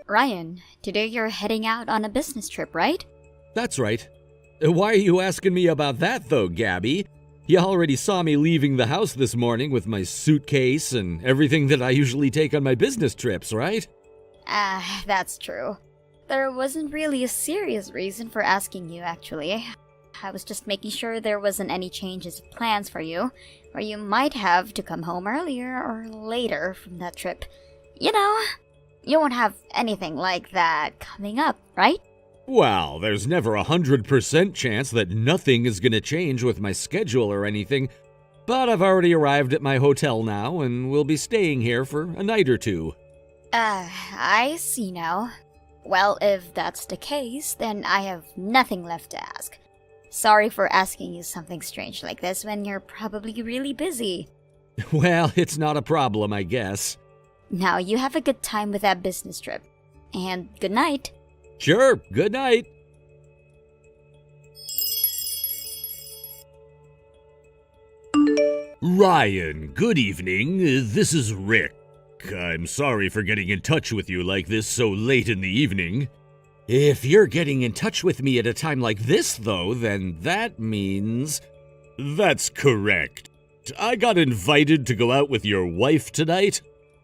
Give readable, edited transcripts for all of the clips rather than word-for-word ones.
Ryan, today you're heading out on a business trip, right? That's right. Why are you asking me about that, though, Gabby? You already saw me leaving the house this morning with my suitcase and everything that I usually take on my business trips, right? That's true. There wasn't really a serious reason for asking you, actually. I was just making sure there wasn't any changes of plans for you, or you might have to come home earlier or later from that trip. You know, you won't have anything like that coming up, right? Well, there's never 100% chance that nothing is gonna change with my schedule or anything, but I've already arrived at my hotel now and will be staying here for a night or two. I see now. Well, if that's the case, then I have nothing left to ask. Sorry for asking you something strange like this when you're probably really busy. Well, it's not a problem, I guess. Now, you have a good time with that business trip. And good night. Sure, good night. Ryan, good evening. This is Rick. I'm sorry for getting in touch with you like this so late in the evening. If you're getting in touch with me at a time like this, though, then that means... That's correct. I got invited to go out with your wife tonight.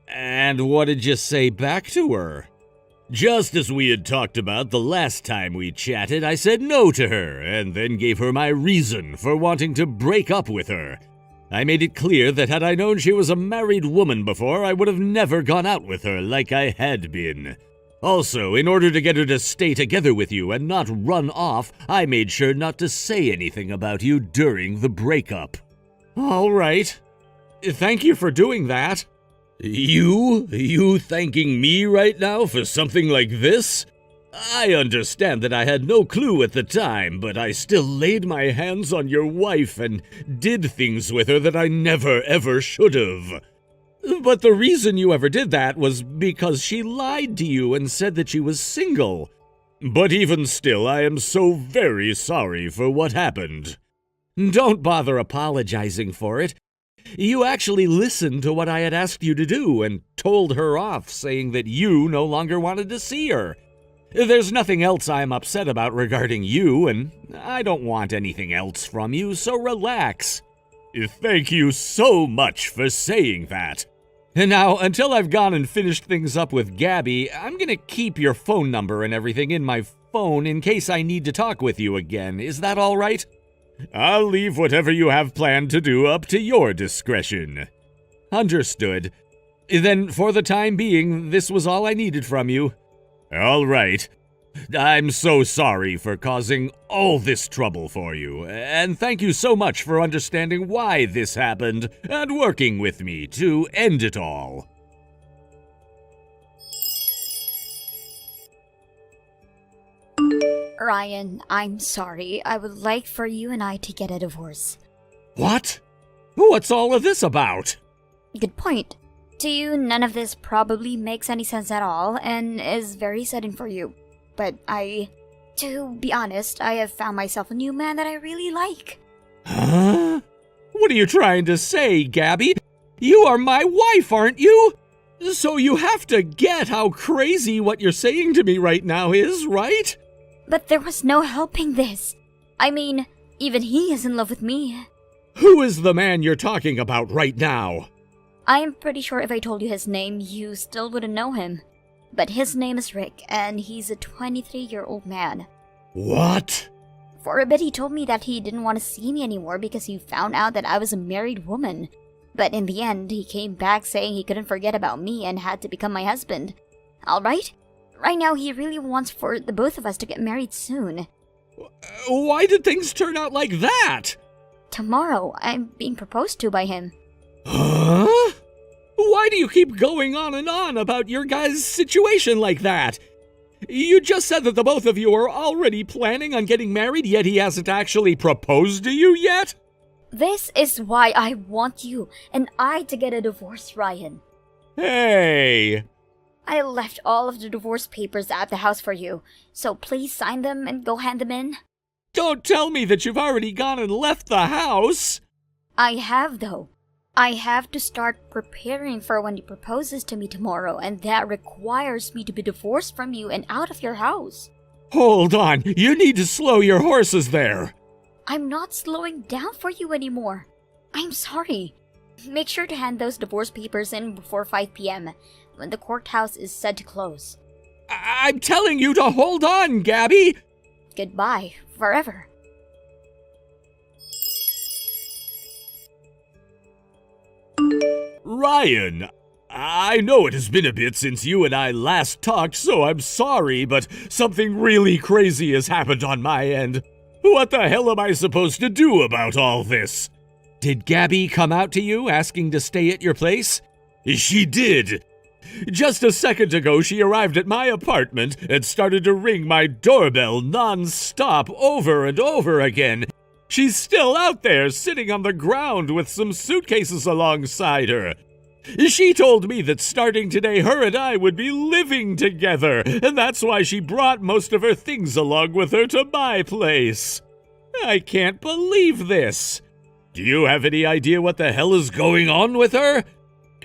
And what did you say back to her? Just as we had talked about the last time we chatted, I said no to her, and then gave her my reason for wanting to break up with her. I made it clear that had I known she was a married woman before, I would have never gone out with her like I had been. Also, in order to get her to stay together with you and not run off, I made sure not to say anything about you during the breakup. All right. Thank you for doing that. You thanking me right now for something like this? I understand that I had no clue at the time, but I still laid my hands on your wife and did things with her that I never ever should have. But the reason you ever did that was because she lied to you and said that she was single. But even still, I am so very sorry for what happened. Don't bother apologizing for it. You actually listened to what I had asked you to do and told her off, saying that you no longer wanted to see her. There's nothing else I'm upset about regarding you, and I don't want anything else from you, so relax. Thank you so much for saying that. And now, until I've gone and finished things up with Gabby, I'm gonna keep your phone number and everything in my phone in case I need to talk with you again. Is that all right? I'll leave whatever you have planned to do up to your discretion. Understood. Then, for the time being, this was all I needed from you. All right. I'm so sorry for causing all this trouble for you, and thank you so much for understanding why this happened and working with me to end it all. Ryan, I'm sorry. I would like for you and I to get a divorce. What? What's all of this about? Good point. To you, none of this probably makes any sense at all and is very sudden for you. But to be honest, I have found myself a new man that I really like. Huh? What are you trying to say, Gabby? You are my wife, aren't you? So you have to get how crazy what you're saying to me right now is, right? But there was no helping this. I mean, even he is in love with me. Who is the man you're talking about right now? I am pretty sure if I told you his name, you still wouldn't know him. But his name is Rick, and he's a 23-year-old man. What? For a bit he told me that he didn't want to see me anymore because he found out that I was a married woman. But in the end, he came back saying he couldn't forget about me and had to become my husband. Alright? Right now, he really wants for the both of us to get married soon. Why did things turn out like that? Tomorrow, I'm being proposed to by him. Huh? Why do you keep going on and on about your guys' situation like that? You just said that the both of you are already planning on getting married, yet he hasn't actually proposed to you yet? This is why I want you and I to get a divorce, Ryan. Hey! I left all of the divorce papers at the house for you, so please sign them and go hand them in. Don't tell me that you've already gone and left the house! I have, though. I have to start preparing for when he proposes to me tomorrow, and that requires me to be divorced from you and out of your house. Hold on, you need to slow your horses there. I'm not slowing down for you anymore. I'm sorry. Make sure to hand those divorce papers in before 5 p.m. when the courthouse is said to close. I'm telling you to hold on, Gabby! Goodbye, forever. Ryan, I know it has been a bit since you and I last talked, so I'm sorry, but something really crazy has happened on my end. What the hell am I supposed to do about all this? Did Gabby come out to you asking to stay at your place? She did. Just a second ago, she arrived at my apartment and started to ring my doorbell non-stop over and over again. She's still out there, sitting on the ground with some suitcases alongside her. She told me that starting today, her and I would be living together, and that's why she brought most of her things along with her to my place. I can't believe this. Do you have any idea what the hell is going on with her?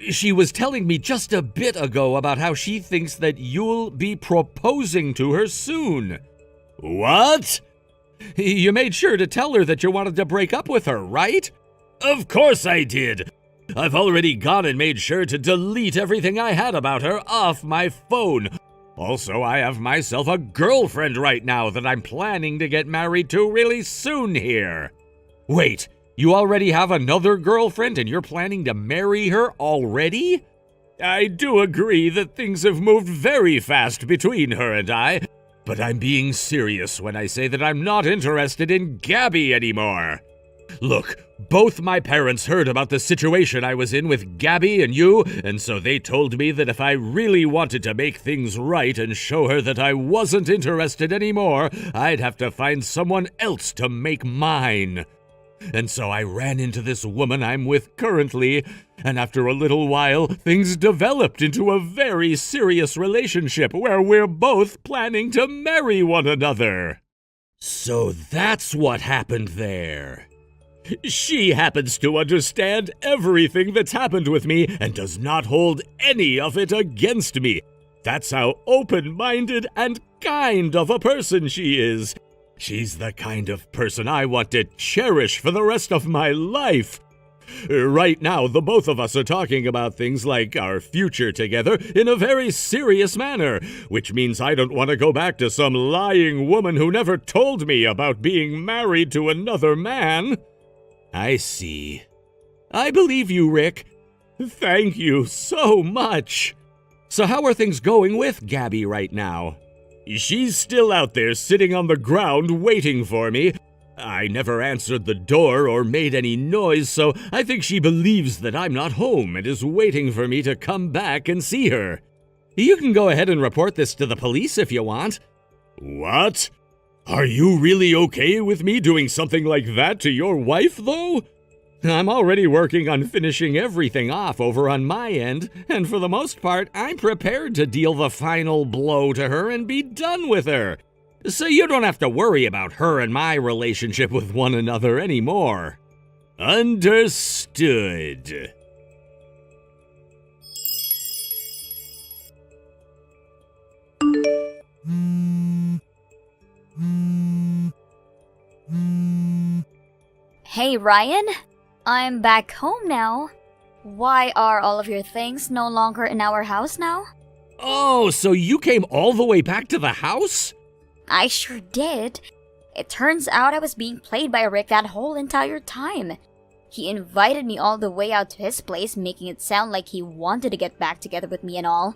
She was telling me just a bit ago about how she thinks that you'll be proposing to her soon. What? You made sure to tell her that you wanted to break up with her, right? Of course I did. I've already gone and made sure to delete everything I had about her off my phone. Also, I have myself a girlfriend right now that I'm planning to get married to really soon here. Wait, you already have another girlfriend and you're planning to marry her already? I do agree that things have moved very fast between her and I, but I'm being serious when I say that I'm not interested in Gabby anymore. Look, both my parents heard about the situation I was in with Gabby and you, and so they told me that if I really wanted to make things right and show her that I wasn't interested anymore, I'd have to find someone else to make mine. And so I ran into this woman I'm with currently, and after a little while, things developed into a very serious relationship where we're both planning to marry one another. So that's what happened there. She happens to understand everything that's happened with me and does not hold any of it against me. That's how open-minded and kind of a person she is. She's the kind of person I want to cherish for the rest of my life. Right now, the both of us are talking about things like our future together in a very serious manner, which means I don't want to go back to some lying woman who never told me about being married to another man. I see. I believe you, Rick. Thank you so much. So how are things going with Gabby right now? She's still out there sitting on the ground waiting for me. I never answered the door or made any noise, so I think she believes that I'm not home and is waiting for me to come back and see her. You can go ahead and report this to the police if you want. What? Are you really okay with me doing something like that to your wife, though? I'm already working on finishing everything off over on my end, and for the most part, I'm prepared to deal the final blow to her and be done with her. So you don't have to worry about her and my relationship with one another anymore. Understood. Hey, Ryan? I'm back home now. Why are all of your things no longer in our house now? Oh, so you came all the way back to the house? I sure did. It turns out I was being played by Rick that whole entire time. He invited me all the way out to his place, making it sound like he wanted to get back together with me and all.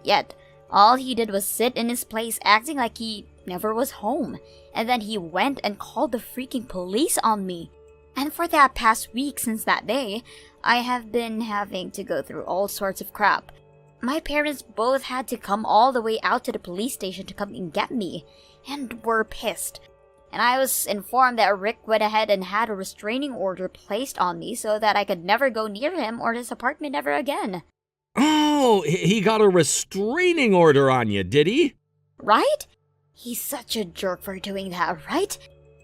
Yet, all he did was sit in his place acting like he never was home. And then he went and called the freaking police on me. And for that past week since that day, I have been having to go through all sorts of crap. My parents both had to come all the way out to the police station to come and get me, and were pissed. And I was informed that Rick went ahead and had a restraining order placed on me so that I could never go near him or his apartment ever again. Oh, he got a restraining order on you, did he? Right? He's such a jerk for doing that, right?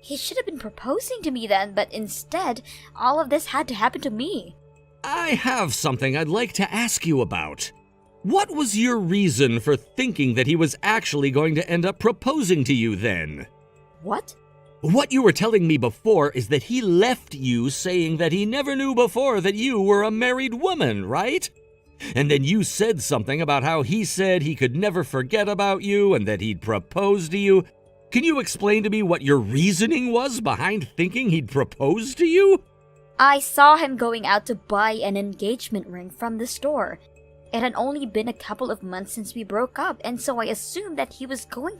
He should have been proposing to me then, but instead, all of this had to happen to me. I have something I'd like to ask you about. What was your reason for thinking that he was actually going to end up proposing to you then? What? What you were telling me before is that he left you saying that he never knew before that you were a married woman, right? And then you said something about how he said he could never forget about you and that he'd propose to you. Can you explain to me what your reasoning was behind thinking he'd propose to you? I saw him going out to buy an engagement ring from the store. It had only been a couple of months since we broke up, and so I assumed that he was buying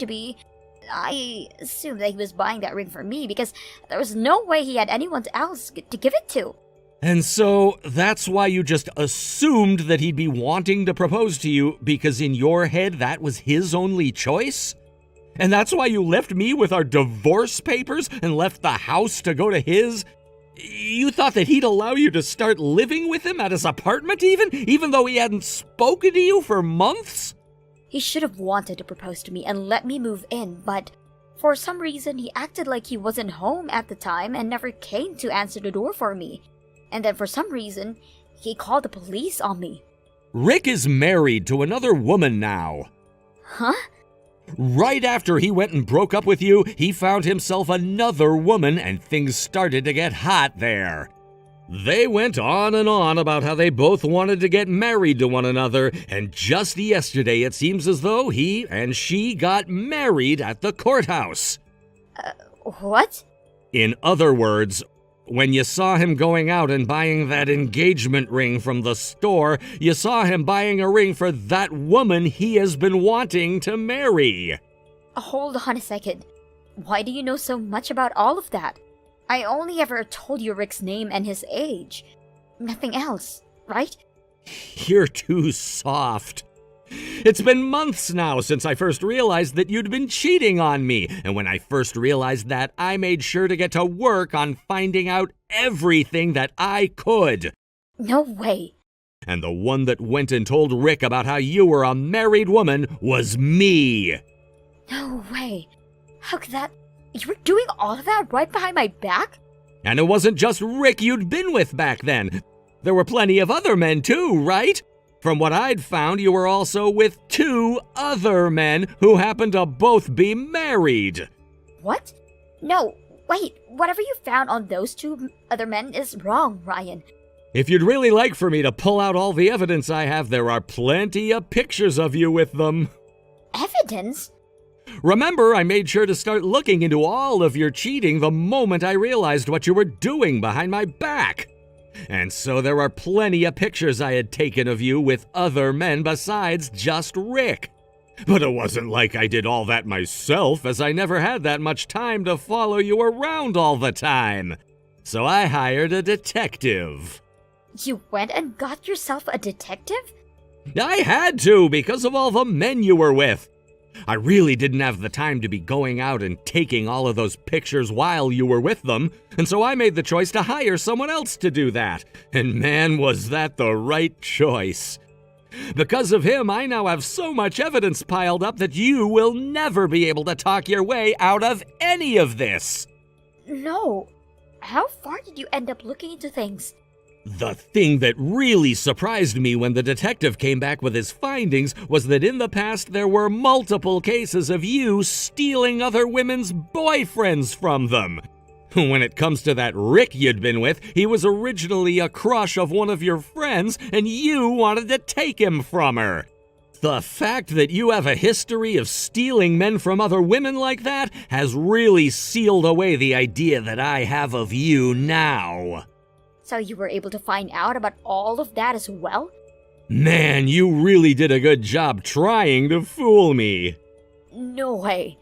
that ring for me because there was no way he had anyone else to give it to. And so that's why you just assumed that he'd be wanting to propose to you because in your head that was his only choice? And that's why you left me with our divorce papers and left the house to go to his? You thought that he'd allow you to start living with him at his apartment even though he hadn't spoken to you for months? He should have wanted to propose to me and let me move in, but for some reason he acted like he wasn't home at the time and never came to answer the door for me. And then for some reason, he called the police on me. Rick is married to another woman now. Huh? Right after he went and broke up with you, he found himself another woman and things started to get hot there. They went on and on about how they both wanted to get married to one another, and just yesterday it seems as though he and she got married at the courthouse. What? In other words, when you saw him going out and buying that engagement ring from the store, you saw him buying a ring for that woman he has been wanting to marry. Hold on a second. Why do you know so much about all of that? I only ever told you Rick's name and his age. Nothing else, right? You're too soft. It's been months now since I first realized that you'd been cheating on me, and when I first realized that, I made sure to get to work on finding out everything that I could. No way. And the one that went and told Rick about how you were a married woman was me. No way. How could that... You were doing all of that right behind my back? And it wasn't just Rick you'd been with back then. There were plenty of other men too, right? From what I'd found, you were also with 2 other men who happened to both be married. What? No, wait, whatever you found on those 2 other men is wrong, Ryan. If you'd really like for me to pull out all the evidence I have, there are plenty of pictures of you with them. Evidence? Remember, I made sure to start looking into all of your cheating the moment I realized what you were doing behind my back. And so there are plenty of pictures I had taken of you with other men besides just Rick. But it wasn't like I did all that myself, as I never had that much time to follow you around all the time. So I hired a detective. You went and got yourself a detective? I had to because of all the men you were with. I really didn't have the time to be going out and taking all of those pictures while you were with them, and so I made the choice to hire someone else to do that. And man, was that the right choice. Because of him, I now have so much evidence piled up that you will never be able to talk your way out of any of this. No. How far did you end up looking into things? The thing that really surprised me when the detective came back with his findings was that in the past there were multiple cases of you stealing other women's boyfriends from them. When it comes to that Rick you'd been with, he was originally a crush of one of your friends, and you wanted to take him from her. The fact that you have a history of stealing men from other women like that has really sealed away the idea that I have of you now. So you were able to find out about all of that as well? Man, you really did a good job trying to fool me. No way.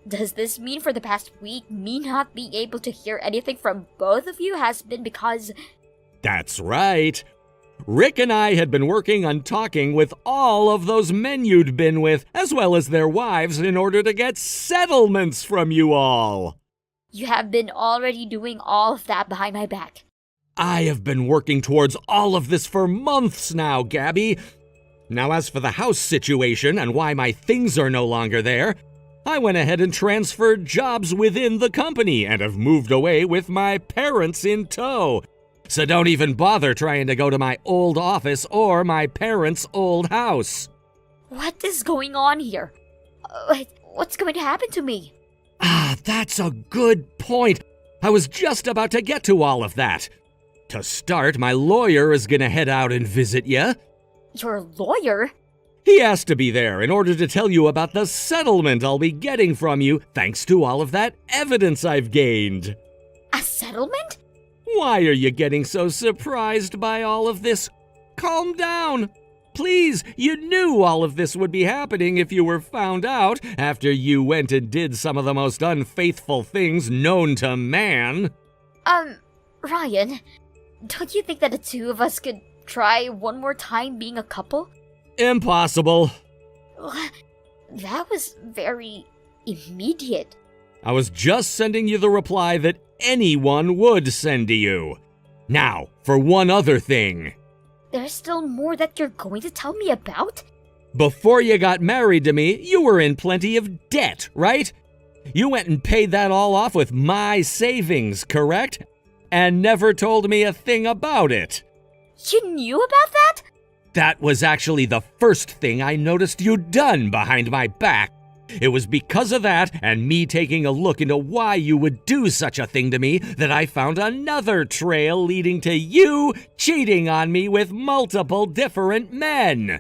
Does this mean for the past week, me not being able to hear anything from both of you has been because... That's right. Rick and I had been working on talking with all of those men you'd been with, as well as their wives, in order to get settlements from you all. You have been already doing all of that behind my back. I have been working towards all of this for months now, Gabby. Now, as for the house situation and why my things are no longer there, I went ahead and transferred jobs within the company and have moved away with my parents in tow. So don't even bother trying to go to my old office or my parents' old house. What is going on here? What's going to happen to me? Ah, that's a good point. I was just about to get to all of that. To start, my lawyer is gonna head out and visit you. Your lawyer? He has to be there in order to tell you about the settlement I'll be getting from you thanks to all of that evidence I've gained. A settlement? Why are you getting so surprised by all of this? Calm down. Please, you knew all of this would be happening if you were found out after you went and did some of the most unfaithful things known to man. Ryan, don't you think that the two of us could try one more time being a couple? Impossible. That was very immediate. I was just sending you the reply that anyone would send to you. Now, for one other thing. There's still more that you're going to tell me about? Before you got married to me, you were in plenty of debt, right? You went and paid that all off with my savings, correct? And never told me a thing about it. You knew about that? That was actually the first thing I noticed you'd done behind my back. It was because of that and me taking a look into why you would do such a thing to me that I found another trail leading to you cheating on me with multiple different men.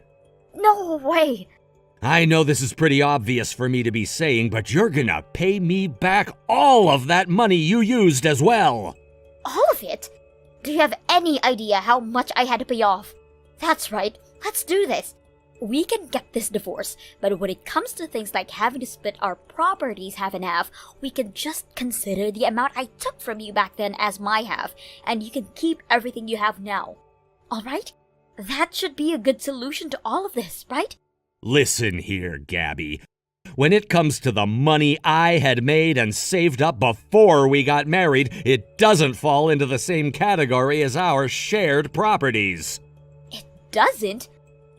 No way. I know this is pretty obvious for me to be saying, but you're gonna pay me back all of that money you used as well. All of it? Do you have any idea how much I had to pay off? That's right, let's do this. We can get this divorce, but when it comes to things like having to split our properties half and half, we can just consider the amount I took from you back then as my half, and you can keep everything you have now. Alright? That should be a good solution to all of this, right? Listen here, Gabby. When it comes to the money I had made and saved up before we got married, it doesn't fall into the same category as our shared properties. It doesn't?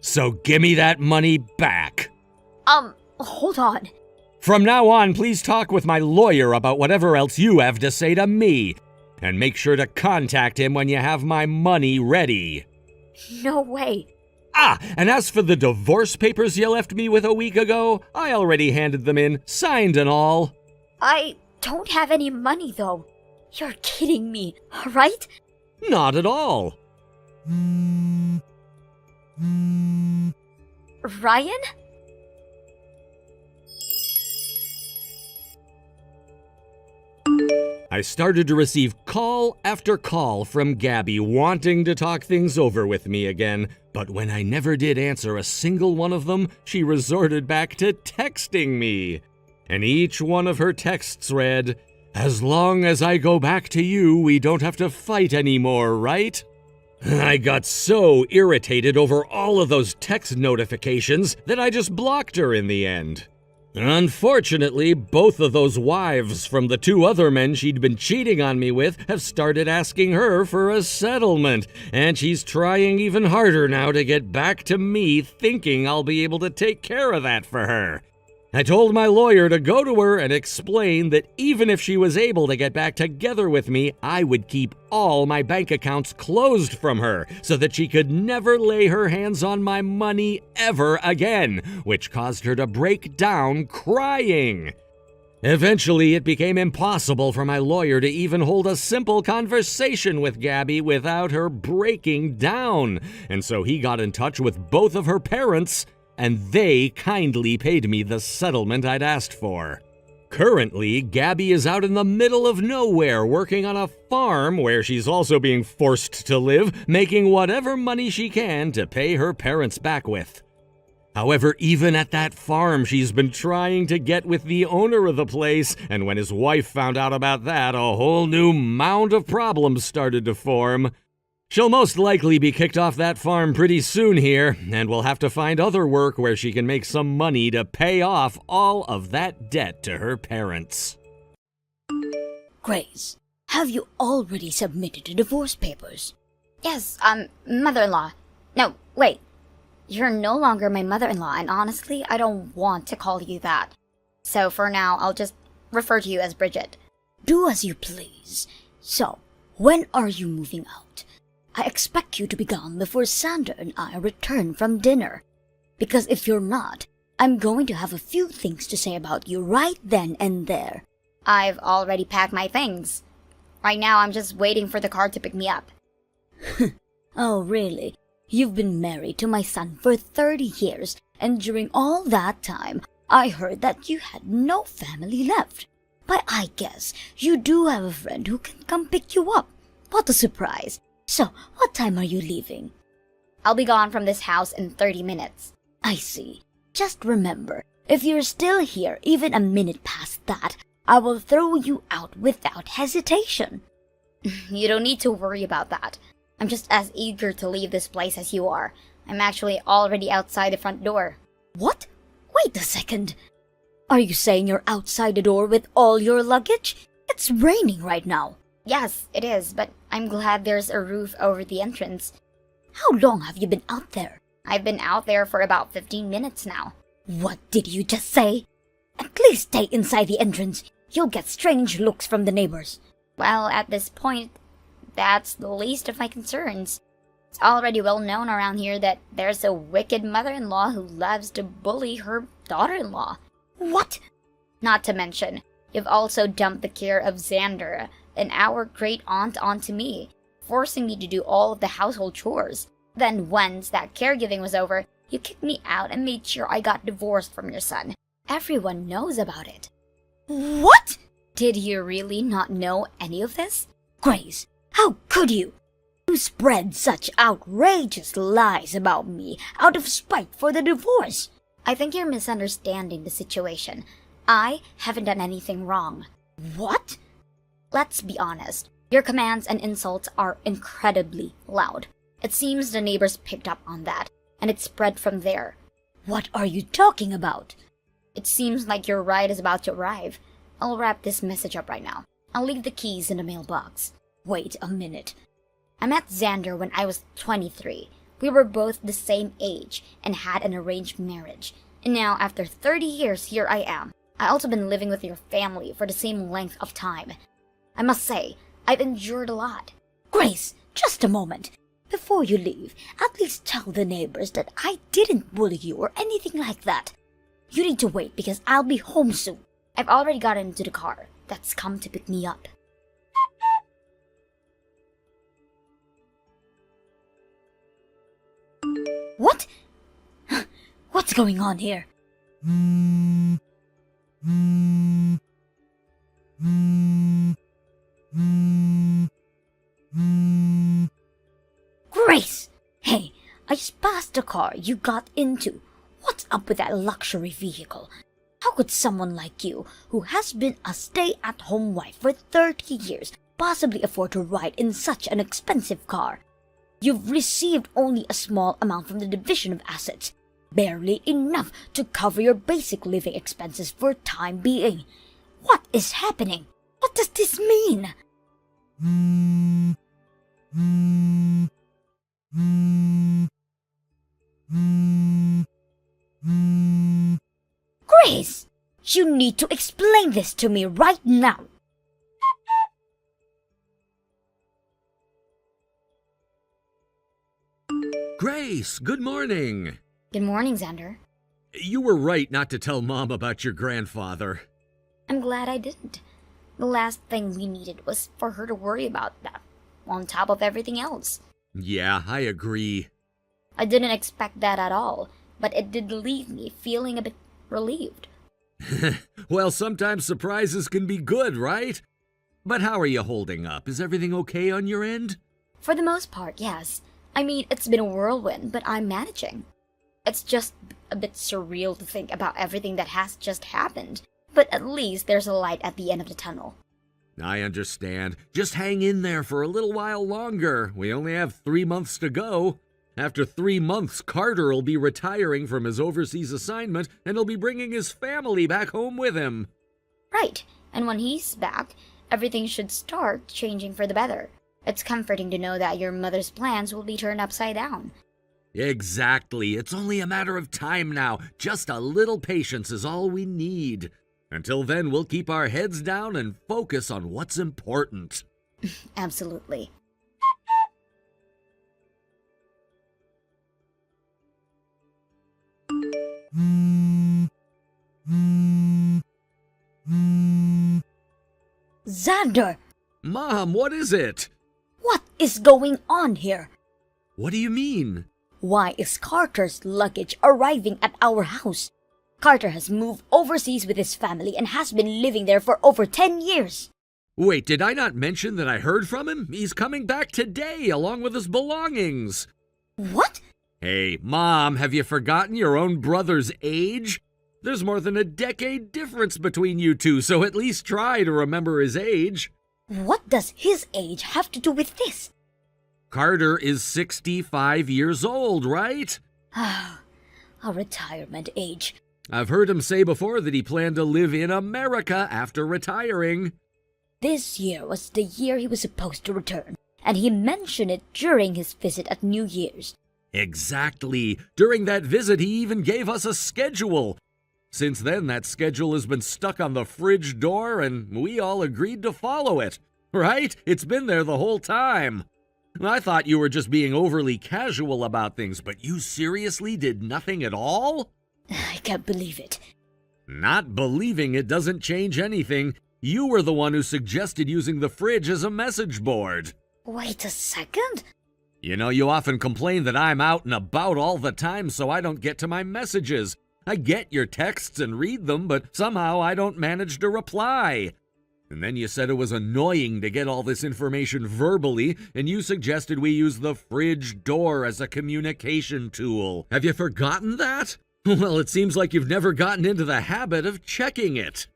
So give me that money back. Hold on. From now on, please talk with my lawyer about whatever else you have to say to me. And make sure to contact him when you have my money ready. No way. Ah, and as for the divorce papers you left me with a week ago, I already handed them in, signed and all. I don't have any money, though. You're kidding me, right? Not at all. Ryan? I started to receive call after call from Gabby wanting to talk things over with me again, but when I never did answer a single one of them, she resorted back to texting me. And each one of her texts read, "As long as I go back to you, we don't have to fight anymore, right?" I got so irritated over all of those text notifications that I just blocked her in the end. Unfortunately, both of those wives from the two other men she'd been cheating on me with have started asking her for a settlement, and she's trying even harder now to get back to me, thinking I'll be able to take care of that for her. I told my lawyer to go to her and explain that even if she was able to get back together with me, I would keep all my bank accounts closed from her so that she could never lay her hands on my money ever again, which caused her to break down crying. Eventually, it became impossible for my lawyer to even hold a simple conversation with Gabby without her breaking down, and so he got in touch with both of her parents, and they kindly paid me the settlement I'd asked for. Currently, Gabby is out in the middle of nowhere working on a farm where she's also being forced to live, making whatever money she can to pay her parents back with. However, even at that farm, she's been trying to get with the owner of the place, and when his wife found out about that, a whole new mound of problems started to form. She'll most likely be kicked off that farm pretty soon here, and will have to find other work where she can make some money to pay off all of that debt to her parents. Grace, have you already submitted the divorce papers? Yes, mother-in-law. No, wait. You're no longer my mother-in-law, and honestly, I don't want to call you that. So for now, I'll just refer to you as Bridget. Do as you please. So, when are you moving out? I expect you to be gone before Sander and I return from dinner. Because if you're not, I'm going to have a few things to say about you right then and there. I've already packed my things. Right now, I'm just waiting for the car to pick me up. Oh, really? You've been married to my son for 30 years, and during all that time, I heard that you had no family left. But I guess you do have a friend who can come pick you up. What a surprise. So, what time are you leaving? I'll be gone from this house in 30 minutes. I see. Just remember, if you're still here even a minute past that, I will throw you out without hesitation. You don't need to worry about that. I'm just as eager to leave this place as you are. I'm actually already outside the front door. What? Wait a second. Are you saying you're outside the door with all your luggage? It's raining right now. Yes, it is, but I'm glad there's a roof over the entrance. How long have you been out there? I've been out there for about 15 minutes now. What did you just say? At least stay inside the entrance. You'll get strange looks from the neighbors. Well, at this point, that's the least of my concerns. It's already well known around here that there's a wicked mother-in-law who loves to bully her daughter-in-law. What? Not to mention, you've also dumped the care of Xander and our great-aunt onto me, forcing me to do all of the household chores. Then once that caregiving was over, you kicked me out and made sure I got divorced from your son. Everyone knows about it. What? Did you really not know any of this? Grace, how could you? You spread such outrageous lies about me out of spite for the divorce. I think you're misunderstanding the situation. I haven't done anything wrong. What? Let's be honest. Your commands and insults are incredibly loud. It seems the neighbors picked up on that, and it spread from there. What are you talking about? It seems like your ride is about to arrive. I'll wrap this message up right now. I'll leave the keys in the mailbox. Wait a minute. I met Xander when I was 23. We were both the same age and had an arranged marriage. And now, after 30 years, here I am. I've also been living with your family for the same length of time. I must say, I've endured a lot. Grace, just a moment. Before you leave, at least tell the neighbors that I didn't bully you or anything like that. You need to wait because I'll be home soon. I've already gotten into the car that's come to pick me up. What? What's going on here? Grace! Hey, I just passed the car you got into. What's up with that luxury vehicle? How could someone like you, who has been a stay-at-home wife for 30 years, possibly afford to ride in such an expensive car? You've received only a small amount from the division of assets, barely enough to cover your basic living expenses for time being. What is happening? What does this mean? Grace, you need to explain this to me right now. Grace, good morning. Good morning, Xander. You were right not to tell Mom about your grandfather. I'm glad I didn't. The last thing we needed was for her to worry about that, on top of everything else. Yeah, I agree. I didn't expect that at all, but it did leave me feeling a bit relieved. Well, sometimes surprises can be good, right? But how are you holding up? Is everything okay on your end? For the most part, yes. I mean, it's been a whirlwind, but I'm managing. It's just a bit surreal to think about everything that has just happened, but at least there's a light at the end of the tunnel. I understand. Just hang in there for a little while longer. We only have 3 months to go. After 3 months, Carter will be retiring from his overseas assignment and he'll be bringing his family back home with him. Right, and when he's back, everything should start changing for the better. It's comforting to know that your mother's plans will be turned upside down. Exactly. It's only a matter of time now. Just a little patience is all we need. Until then, we'll keep our heads down and focus on what's important. Absolutely. Xander, Mom, what is it? what is going on here? What do you mean? Why is Carter's luggage arriving at our house? Carter has moved overseas with his family and has been living there for over 10 years. Wait, did I not mention that I heard from him? He's coming back today along with his belongings. What? Hey, Mom, have you forgotten your own brother's age? There's more than a decade difference between you two, so at least try to remember his age. What does his age have to do with this? Carter is 65 years old, right? A retirement age. I've heard him say before that he planned to live in America after retiring. This year was the year he was supposed to return, and he mentioned it during his visit at New Year's. Exactly. During that visit, he even gave us a schedule. Since then, that schedule has been stuck on the fridge door, and we all agreed to follow it. Right? It's been there the whole time. I thought you were just being overly casual about things, but you seriously did nothing at all? I can't believe it. Not believing it doesn't change anything. You were the one who suggested using the fridge as a message board. Wait a second. You know, you often complain that I'm out and about all the time, so I don't get to my messages. I get your texts and read them, but somehow I don't manage to reply. And then you said it was annoying to get all this information verbally, and you suggested we use the fridge door as a communication tool. Have you forgotten that? Well, it seems like you've never gotten into the habit of checking it.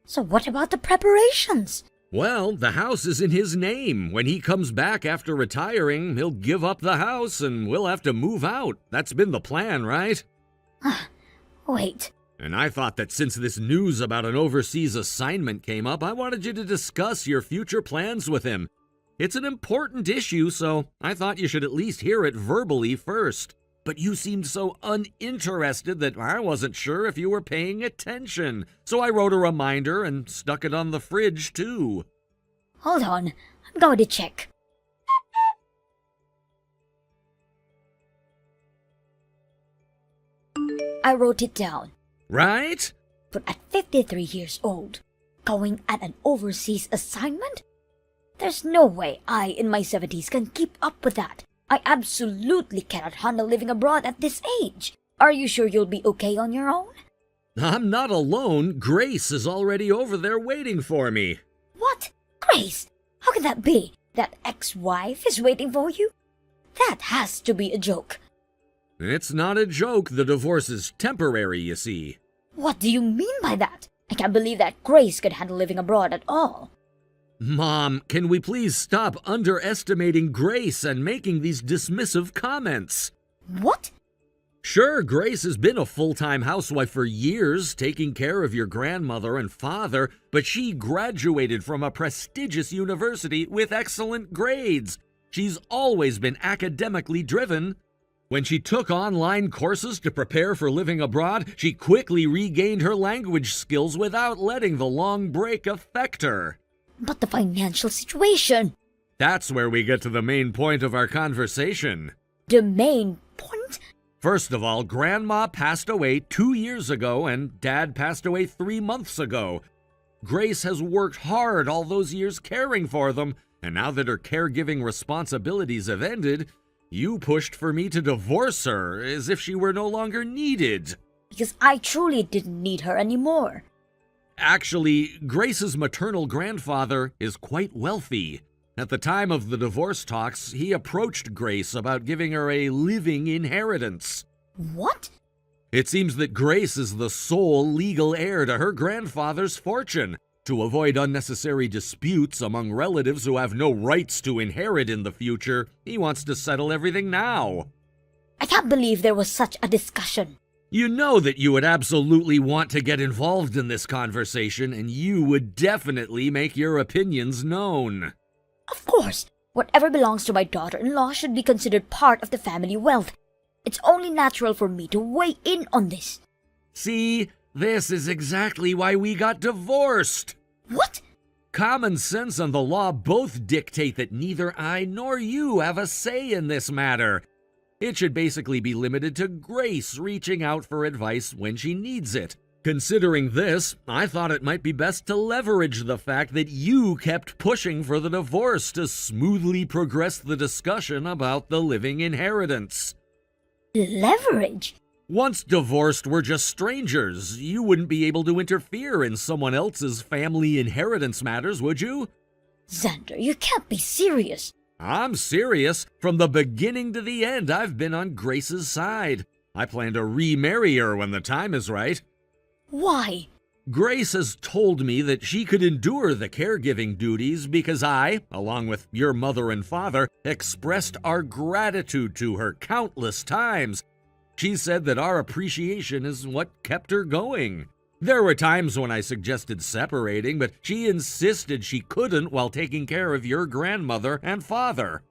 So what about the preparations? Well, the house is in his name. When he comes back after retiring, he'll give up the house and we'll have to move out. That's been the plan, right? Wait. And I thought that since this news about an overseas assignment came up, I wanted you to discuss your future plans with him. It's an important issue, so I thought you should at least hear it verbally first. But you seemed so uninterested that I wasn't sure if you were paying attention. So I wrote a reminder and stuck it on the fridge, too. Hold on. I'm going to check. I wrote it down. Right? But at 53 years old, going at an overseas assignment? There's no way I, in my 70s, can keep up with that. I absolutely cannot handle living abroad at this age. Are you sure you'll be okay on your own? I'm not alone. Grace is already over there waiting for me. What? Grace? How can that be? That ex-wife is waiting for you? That has to be a joke. It's not a joke. The divorce is temporary, you see. What do you mean by that? I can't believe that Grace could handle living abroad at all. Mom, can we please stop underestimating Grace and making these dismissive comments? What? Sure, Grace has been a full-time housewife for years, taking care of your grandmother and father, but she graduated from a prestigious university with excellent grades. She's always been academically driven. When she took online courses to prepare for living abroad, she quickly regained her language skills without letting the long break affect her. But the financial situation. That's where we get to the main point of our conversation. The main point? First of all, Grandma passed away 2 years ago and Dad passed away 3 months ago. Grace has worked hard all those years caring for them, and now that her caregiving responsibilities have ended, you pushed for me to divorce her as if she were no longer needed. Because I truly didn't need her anymore. Actually, Grace's maternal grandfather is quite wealthy. At the time of the divorce talks, he approached Grace about giving her a living inheritance. What? It seems that Grace is the sole legal heir to her grandfather's fortune. To avoid unnecessary disputes among relatives who have no rights to inherit in the future, he wants to settle everything now. I can't believe there was such a discussion. You know that you would absolutely want to get involved in this conversation, and you would definitely make your opinions known. Of course, whatever belongs to my daughter-in-law should be considered part of the family wealth. It's only natural for me to weigh in on this. See, this is exactly why we got divorced. What? Common sense and the law both dictate that neither I nor you have a say in this matter. It should basically be limited to Grace reaching out for advice when she needs it. Considering this, I thought it might be best to leverage the fact that you kept pushing for the divorce to smoothly progress the discussion about the living inheritance. Leverage? Once divorced, we're just strangers. You wouldn't be able to interfere in someone else's family inheritance matters, would you? Xander, you can't be serious. I'm serious. From the beginning to the end, I've been on Grace's side. I plan to remarry her when the time is right. Why? Grace has told me that she could endure the caregiving duties because I, along with your mother and father, expressed our gratitude to her countless times. She said that our appreciation is what kept her going. There were times when I suggested separating, but she insisted she couldn't while taking care of your grandmother and father.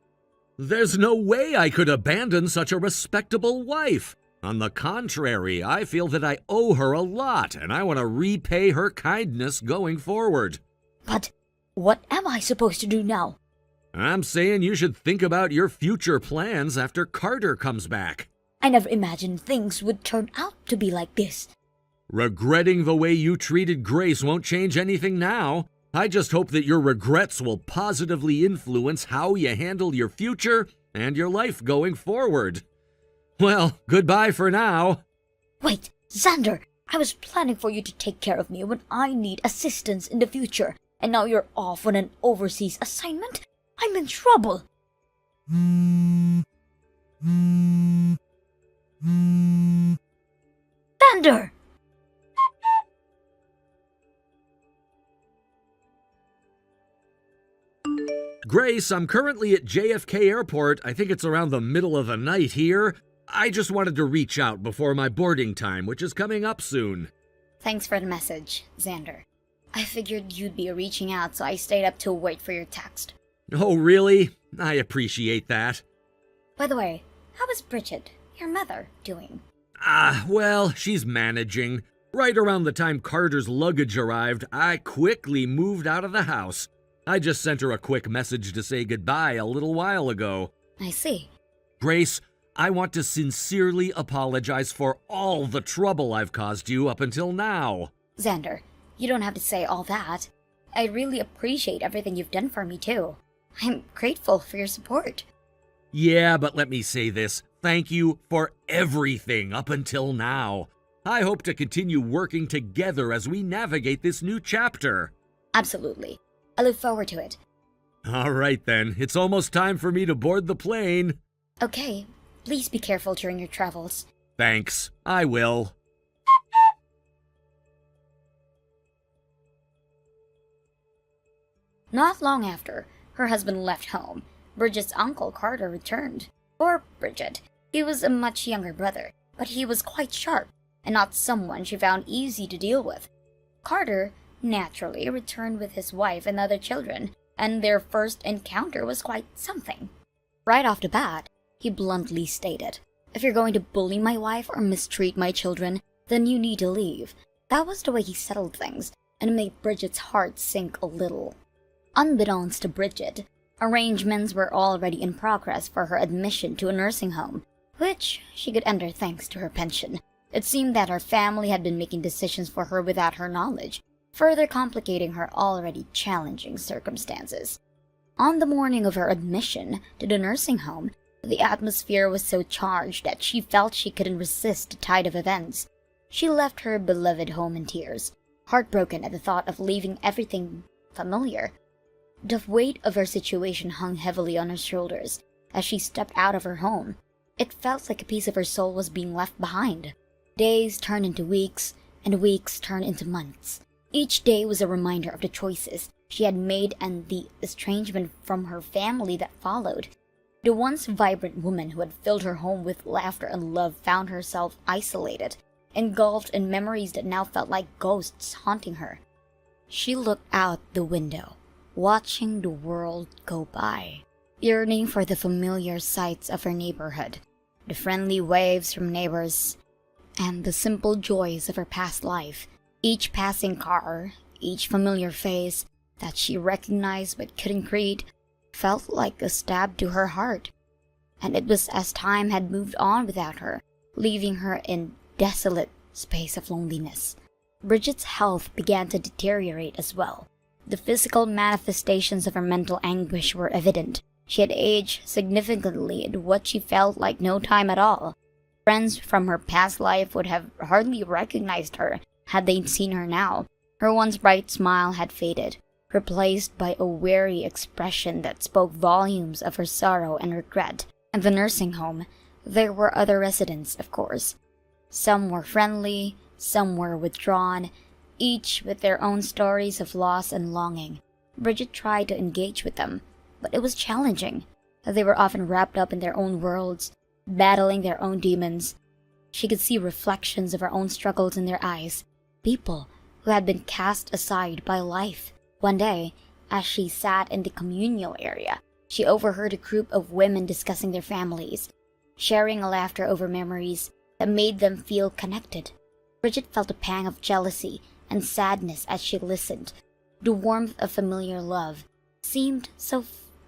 There's no way I could abandon such a respectable wife. On the contrary, I feel that I owe her a lot, and I want to repay her kindness going forward. But what am I supposed to do now? I'm saying you should think about your future plans after Carter comes back. I never imagined things would turn out to be like this. Regretting the way you treated Grace won't change anything now. I just hope that your regrets will positively influence how you handle your future and your life going forward. Well, goodbye for now. Wait, Xander, I was planning for you to take care of me when I need assistance in the future, and now you're off on an overseas assignment? I'm in trouble. Xander! Grace, I'm currently at JFK Airport. I think it's around the middle of the night here. I just wanted to reach out before my boarding time, which is coming up soon. Thanks for the message, Xander. I figured you'd be reaching out, so I stayed up to wait for your text. Oh, really? I appreciate that. By the way, how is Bridget, your mother, doing? Well, she's managing. Right around the time Carter's luggage arrived, I quickly moved out of the house. I just sent her a quick message to say goodbye a little while ago. I see. Grace, I want to sincerely apologize for all the trouble I've caused you up until now. Xander, you don't have to say all that. I really appreciate everything you've done for me, too. I'm grateful for your support. Yeah, but let me say this. Thank you for everything up until now. I hope to continue working together as we navigate this new chapter. Absolutely. I look forward to it. All right, then. It's almost time for me to board the plane. Okay, please be careful during your travels. Thanks. I will. Not long after, her husband left home, Bridget's uncle Carter returned. For Bridget, he was a much younger brother, but he was quite sharp, and not someone she found easy to deal with. Carter naturally returned with his wife and other children, and their first encounter was quite something. Right off the bat, he bluntly stated, "If you're going to bully my wife or mistreat my children, then you need to leave." That was the way he settled things, and it made Bridget's heart sink a little. Unbeknownst to Bridget, arrangements were already in progress for her admission to a nursing home, which she could enter thanks to her pension. It seemed that her family had been making decisions for her without her knowledge, further complicating her already challenging circumstances. On the morning of her admission to the nursing home, the atmosphere was so charged that she felt she couldn't resist the tide of events. She left her beloved home in tears, heartbroken at the thought of leaving everything familiar. The weight of her situation hung heavily on her shoulders as she stepped out of her home. It felt like a piece of her soul was being left behind. Days turned into weeks, and weeks turned into months. Each day was a reminder of the choices she had made and the estrangement from her family that followed. The once vibrant woman who had filled her home with laughter and love found herself isolated, engulfed in memories that now felt like ghosts haunting her. She looked out the window, watching the world go by, yearning for the familiar sights of her neighborhood, the friendly waves from neighbors, and the simple joys of her past life. Each passing car, each familiar face that she recognized but couldn't greet, felt like a stab to her heart. and it was as time had moved on without her, leaving her in desolate space of loneliness. Bridget's health began to deteriorate as well. The physical manifestations of her mental anguish were evident. She had aged significantly in what she felt like no time at all. Friends from her past life would have hardly recognized her had they seen her now. Her once bright smile had faded, replaced by a weary expression that spoke volumes of her sorrow and regret. At the nursing home, there were other residents, of course. Some were friendly, some were withdrawn, each with their own stories of loss and longing. Bridget tried to engage with them, but it was challenging. They were often wrapped up in their own worlds, battling their own demons. She could see reflections of her own struggles in their eyes, people who had been cast aside by life. One day, as she sat in the communal area, she overheard a group of women discussing their families, sharing a laughter over memories that made them feel connected. Bridget felt a pang of jealousy and sadness as she listened. The warmth of familiar love seemed so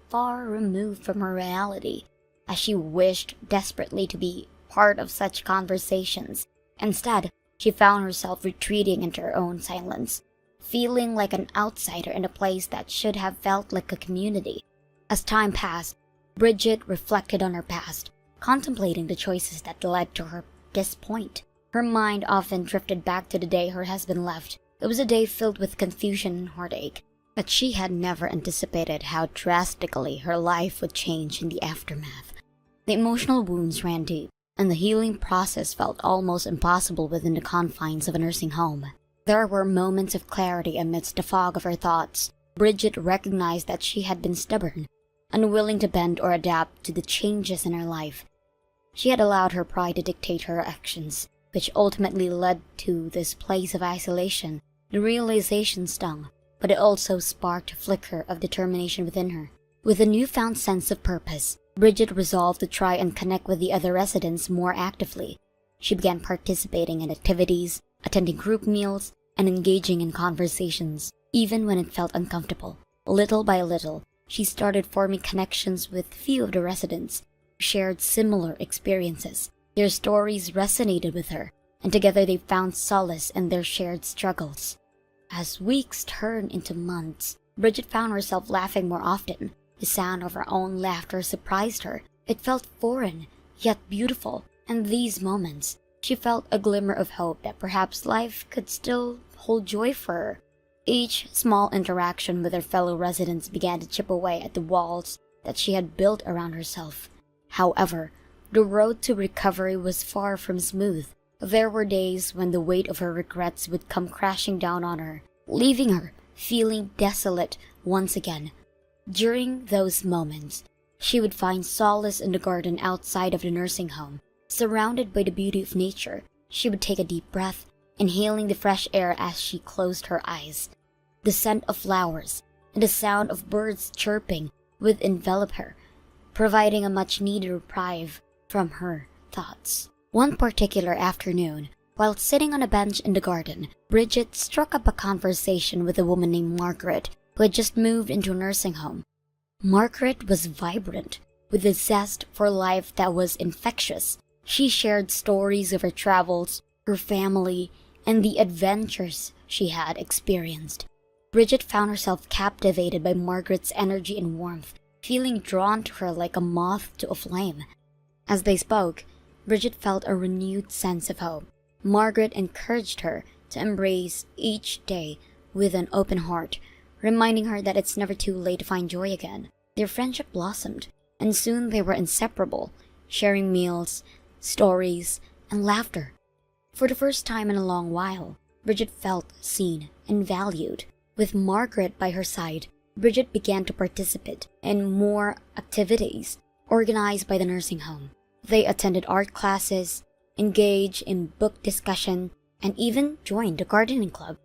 far removed from her reality, as she wished desperately to be part of such conversations. Instead, she found herself retreating into her own silence, feeling like an outsider in a place that should have felt like a community. As time passed, Bridget reflected on her past, contemplating the choices that led to this point. Her mind often drifted back to the day her husband left. It was a day filled with confusion and heartache, but she had never anticipated how drastically her life would change in the aftermath. The emotional wounds ran deep, and the healing process felt almost impossible within the confines of a nursing home. There were moments of clarity amidst the fog of her thoughts. Bridget recognized that she had been stubborn, unwilling to bend or adapt to the changes in her life. She had allowed her pride to dictate her actions, which ultimately led to this place of isolation. The realization stung, but it also sparked a flicker of determination within her. With a newfound sense of purpose, Bridget resolved to try and connect with the other residents more actively. She began participating in activities, attending group meals, and engaging in conversations, even when it felt uncomfortable. Little by little, she started forming connections with few of the residents who shared similar experiences. Their stories resonated with her, and together they found solace in their shared struggles. As weeks turned into months, Bridget found herself laughing more often. The sound of her own laughter surprised her. It felt foreign, yet beautiful. In these moments, she felt a glimmer of hope that perhaps life could still hold joy for her. Each small interaction with her fellow residents began to chip away at the walls that she had built around herself. However, the road to recovery was far from smooth. There were days when the weight of her regrets would come crashing down on her, leaving her feeling desolate once again. During those moments, she would find solace in the garden outside of the nursing home. Surrounded by the beauty of nature, she would take a deep breath, inhaling the fresh air as she closed her eyes. The scent of flowers and the sound of birds chirping would envelop her, providing a much-needed reprieve from her thoughts. One particular afternoon, while sitting on a bench in the garden, Bridget struck up a conversation with a woman named Margaret, who had just moved into a nursing home. Margaret was vibrant, with a zest for life that was infectious. She shared stories of her travels, her family, and the adventures she had experienced. Bridget found herself captivated by Margaret's energy and warmth, feeling drawn to her like a moth to a flame. As they spoke, Bridget felt a renewed sense of hope. Margaret encouraged her to embrace each day with an open heart, reminding her that it's never too late to find joy again. Their friendship blossomed, and soon they were inseparable, sharing meals, stories, and laughter. For the first time in a long while, Bridget felt seen and valued. With Margaret by her side, Bridget began to participate in more activities organized by the nursing home. They attended art classes, engaged in book discussion, and even joined the gardening club.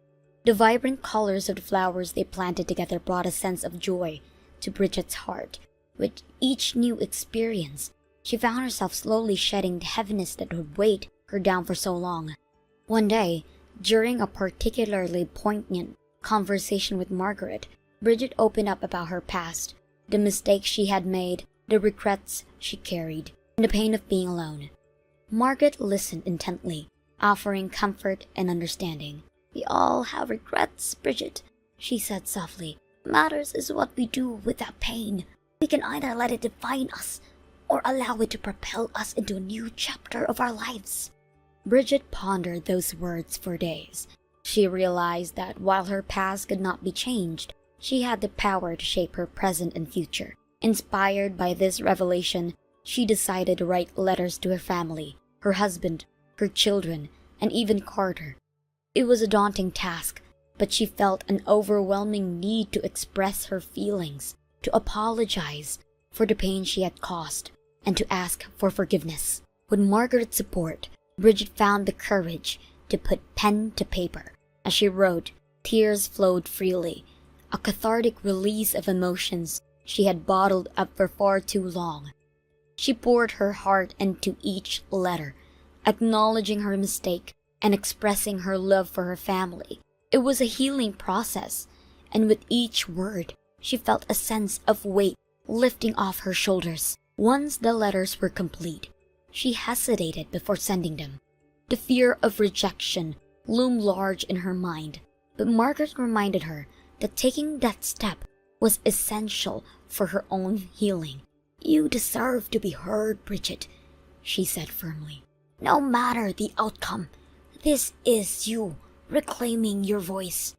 The vibrant colors of the flowers they planted together brought a sense of joy to Bridget's heart. With each new experience, she found herself slowly shedding the heaviness that would weight her down for so long. One day, during a particularly poignant conversation with Margaret, Bridget opened up about her past, the mistakes she had made, the regrets she carried, and the pain of being alone. Margaret listened intently, offering comfort and understanding. "We all have regrets, Bridget," she said softly. "Matters is what we do with that pain. We can either let it define us or allow it to propel us into a new chapter of our lives." Bridget pondered those words for days. She realized that while her past could not be changed, she had the power to shape her present and future. Inspired by this revelation, she decided to write letters to her family, her husband, her children, and even Carter. It was a daunting task, but she felt an overwhelming need to express her feelings, to apologize for the pain she had caused, and to ask for forgiveness. With Margaret's support, Bridget found the courage to put pen to paper. As she wrote, tears flowed freely, a cathartic release of emotions she had bottled up for far too long. She poured her heart into each letter, acknowledging her mistake and expressing her love for her family. It was a healing process, and with each word, she felt a sense of weight lifting off her shoulders. Once the letters were complete, she hesitated before sending them. The fear of rejection loomed large in her mind, but Margaret reminded her that taking that step was essential for her own healing. "You deserve to be heard, Bridget," she said firmly. "No matter the outcome, this is you reclaiming your voice."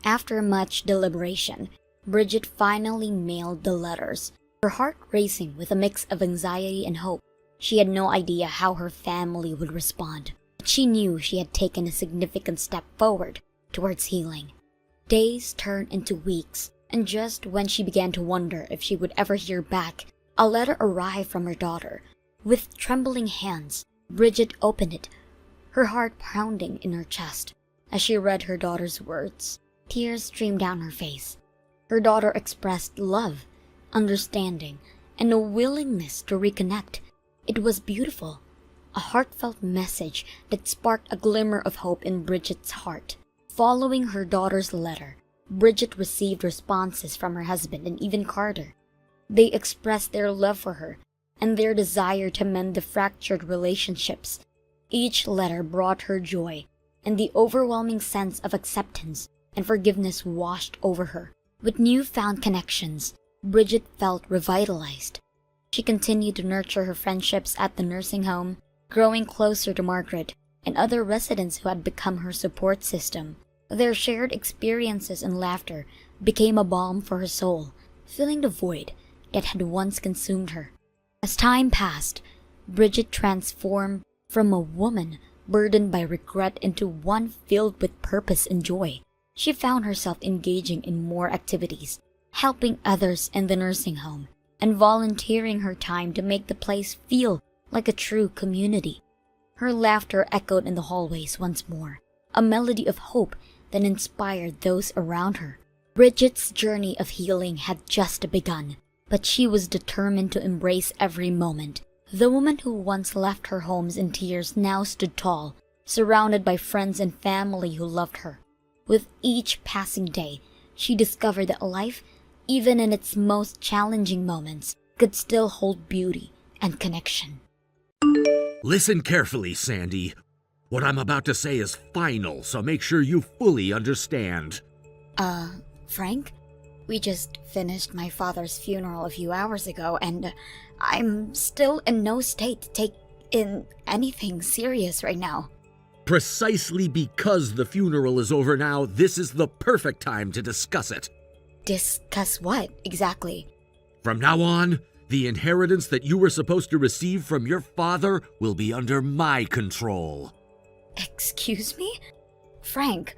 After much deliberation, Bridget finally mailed the letters, her heart racing with a mix of anxiety and hope. She had no idea how her family would respond, but she knew she had taken a significant step forward towards healing. Days turned into weeks, and just when she began to wonder if she would ever hear back, a letter arrived from her daughter. With trembling hands, Bridget opened it, her heart pounding in her chest. As she read her daughter's words, tears streamed down her face. Her daughter expressed love, understanding, and a willingness to reconnect. It was beautiful, a heartfelt message that sparked a glimmer of hope in Bridget's heart. Following her daughter's letter, Bridget received responses from her husband and even Carter. They expressed their love for her and their desire to mend the fractured relationships. Each letter brought her joy, and the overwhelming sense of acceptance and forgiveness washed over her. With newfound connections, Bridget felt revitalized. She continued to nurture her friendships at the nursing home, growing closer to Margaret and other residents who had become her support system. Their shared experiences and laughter became a balm for her soul, filling the void that had once consumed her. As time passed, Bridget transformed from a woman burdened by regret into one filled with purpose and joy. She found herself engaging in more activities, helping others in the nursing home, and volunteering her time to make the place feel like a true community. Her laughter echoed in the hallways once more, a melody of hope that inspired those around her. Bridget's journey of healing had just begun, but she was determined to embrace every moment. The woman who once left her homes in tears now stood tall, surrounded by friends and family who loved her. With each passing day, she discovered that life, even in its most challenging moments, could still hold beauty and connection. Listen carefully, Sandy. What I'm about to say is final, so make sure you fully understand. Frank? We just finished my father's funeral a few hours ago, and I'm still in no state to take in anything serious right now. Precisely because the funeral is over now, this is the perfect time to discuss it. Discuss what, exactly? From now on, the inheritance that you were supposed to receive from your father will be under my control. Excuse me? Frank,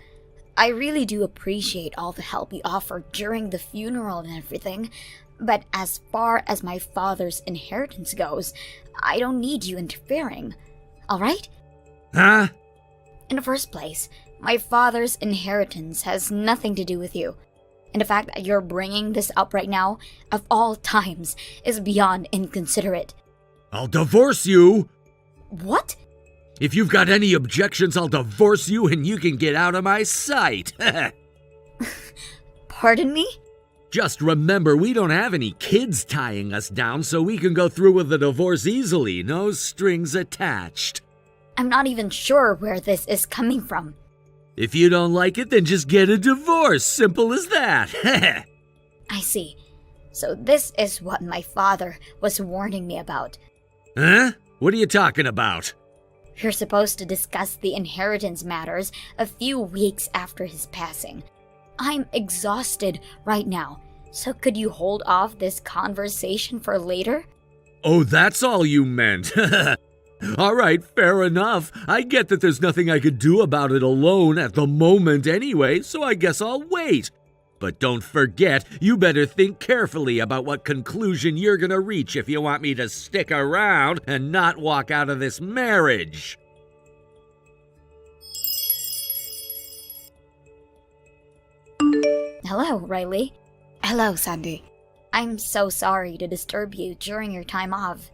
I really do appreciate all the help you offered during the funeral and everything, but as far as my father's inheritance goes, I don't need you interfering, alright? Huh? In the first place, my father's inheritance has nothing to do with you. And the fact that you're bringing this up right now, of all times, is beyond inconsiderate. I'll divorce you! What? If you've got any objections, I'll divorce you and you can get out of my sight. Pardon me? Just remember, we don't have any kids tying us down, so we can go through with the divorce easily. No strings attached. I'm not even sure where this is coming from. If you don't like it, then just get a divorce. Simple as that. I see. So this is what my father was warning me about. Huh? What are you talking about? We're supposed to discuss the inheritance matters a few weeks after his passing. I'm exhausted right now, so could you hold off this conversation for later? Oh, that's all you meant. All right, fair enough. I get that there's nothing I could do about it alone at the moment anyway, so I guess I'll wait. But don't forget, you better think carefully about what conclusion you're gonna reach if you want me to stick around and not walk out of this marriage. Hello, Riley. Hello, Sandy. I'm so sorry to disturb you during your time off.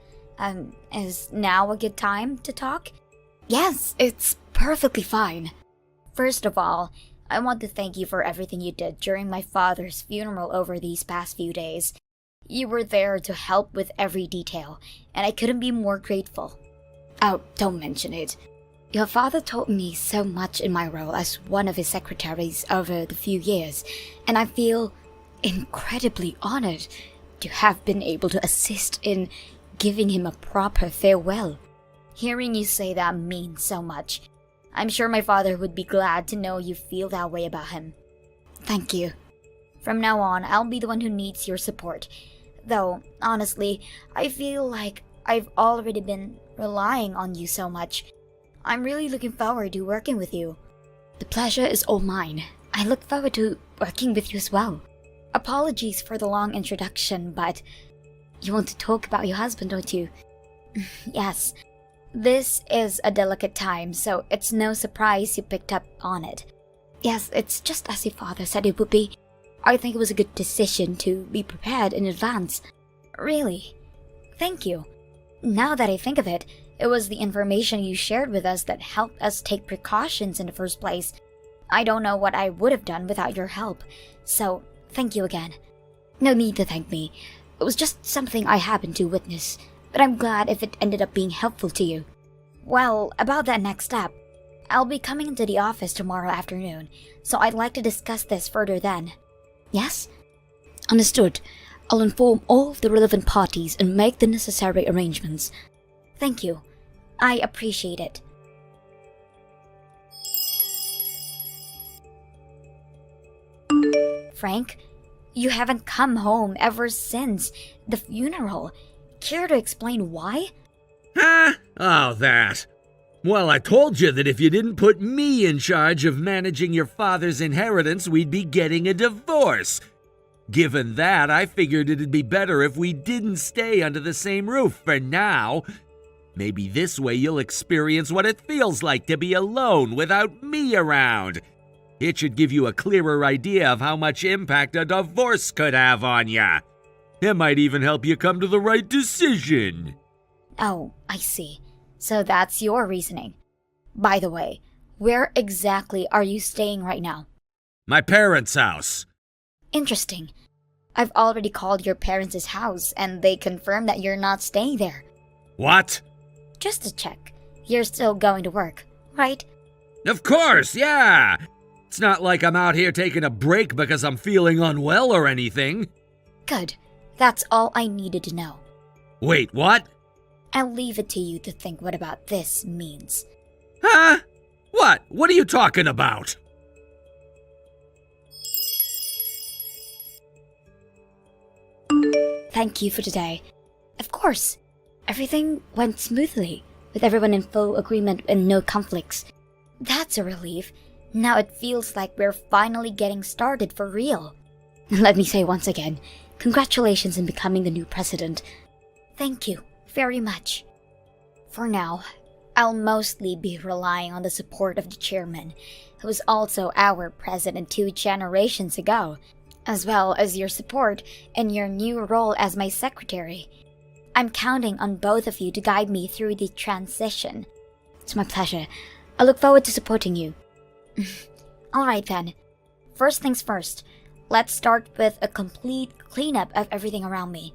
Is now a good time to talk? Yes, it's perfectly fine. First of all, I want to thank you for everything you did during my father's funeral over these past few days. You were there to help with every detail, and I couldn't be more grateful. Oh, don't mention it. Your father taught me so much in my role as one of his secretaries over the few years, and I feel incredibly honored to have been able to assist in giving him a proper farewell. Hearing you say that means so much. I'm sure my father would be glad to know you feel that way about him. Thank you. From now on, I'll be the one who needs your support. Though, honestly, I feel like I've already been relying on you so much. I'm really looking forward to working with you. The pleasure is all mine. I look forward to working with you as well. Apologies for the long introduction, but you want to talk about your husband, don't you? Yes. This is a delicate time, so it's no surprise you picked up on it. Yes, it's just as your father said it would be. I think it was a good decision to be prepared in advance. Really? Thank you. Now that I think of it, it was the information you shared with us that helped us take precautions in the first place. I don't know what I would have done without your help, so thank you again. No need to thank me. It was just something I happened to witness, but I'm glad if it ended up being helpful to you. Well, about that next step, I'll be coming into the office tomorrow afternoon, so I'd like to discuss this further then. Yes? Understood. I'll inform all of the relevant parties and make the necessary arrangements. Thank you. I appreciate it. Frank, you haven't come home ever since the funeral. Care to explain why? Huh? Oh, that. Well, I told you that if you didn't put me in charge of managing your father's inheritance, we'd be getting a divorce. Given that, I figured it'd be better if we didn't stay under the same roof for now. Maybe this way you'll experience what it feels like to be alone without me around. It should give you a clearer idea of how much impact a divorce could have on ya. It might even help you come to the right decision. Oh, I see. So that's your reasoning. By the way, where exactly are you staying right now? My parents' house. Interesting. I've already called your parents' house, and they confirmed that you're not staying there. What? Just to check. You're still going to work, right? Of course, yeah. It's not like I'm out here taking a break because I'm feeling unwell or anything. Good. That's all I needed to know. Wait, what? I'll leave it to you to think what about this means. Huh? What? What are you talking about? Thank you for today. Of course, everything went smoothly, with everyone in full agreement and no conflicts. That's a relief. Now it feels like we're finally getting started for real. Let me say once again, congratulations on becoming the new president. Thank you very much. For now, I'll mostly be relying on the support of the chairman, who was also our president 2 generations ago, as well as your support in your new role as my secretary. I'm counting on both of you to guide me through the transition. It's my pleasure. I look forward to supporting you. Alright then. First things first, let's start with a complete cleanup of everything around me.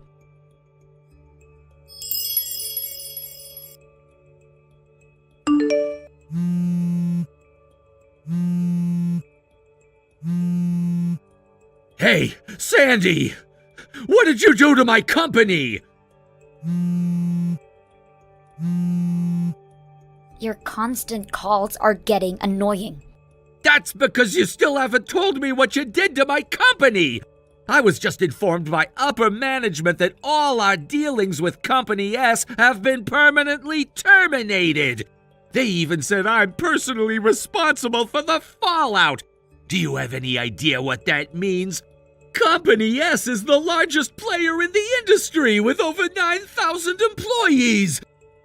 Hey, Sandy! What did you do to my company? Your constant calls are getting annoying. That's because you still haven't told me what you did to my company! I was just informed by upper management that all our dealings with Company S have been permanently terminated. They even said I'm personally responsible for the fallout. Do you have any idea what that means? Company S is the largest player in the industry with over 9,000 employees.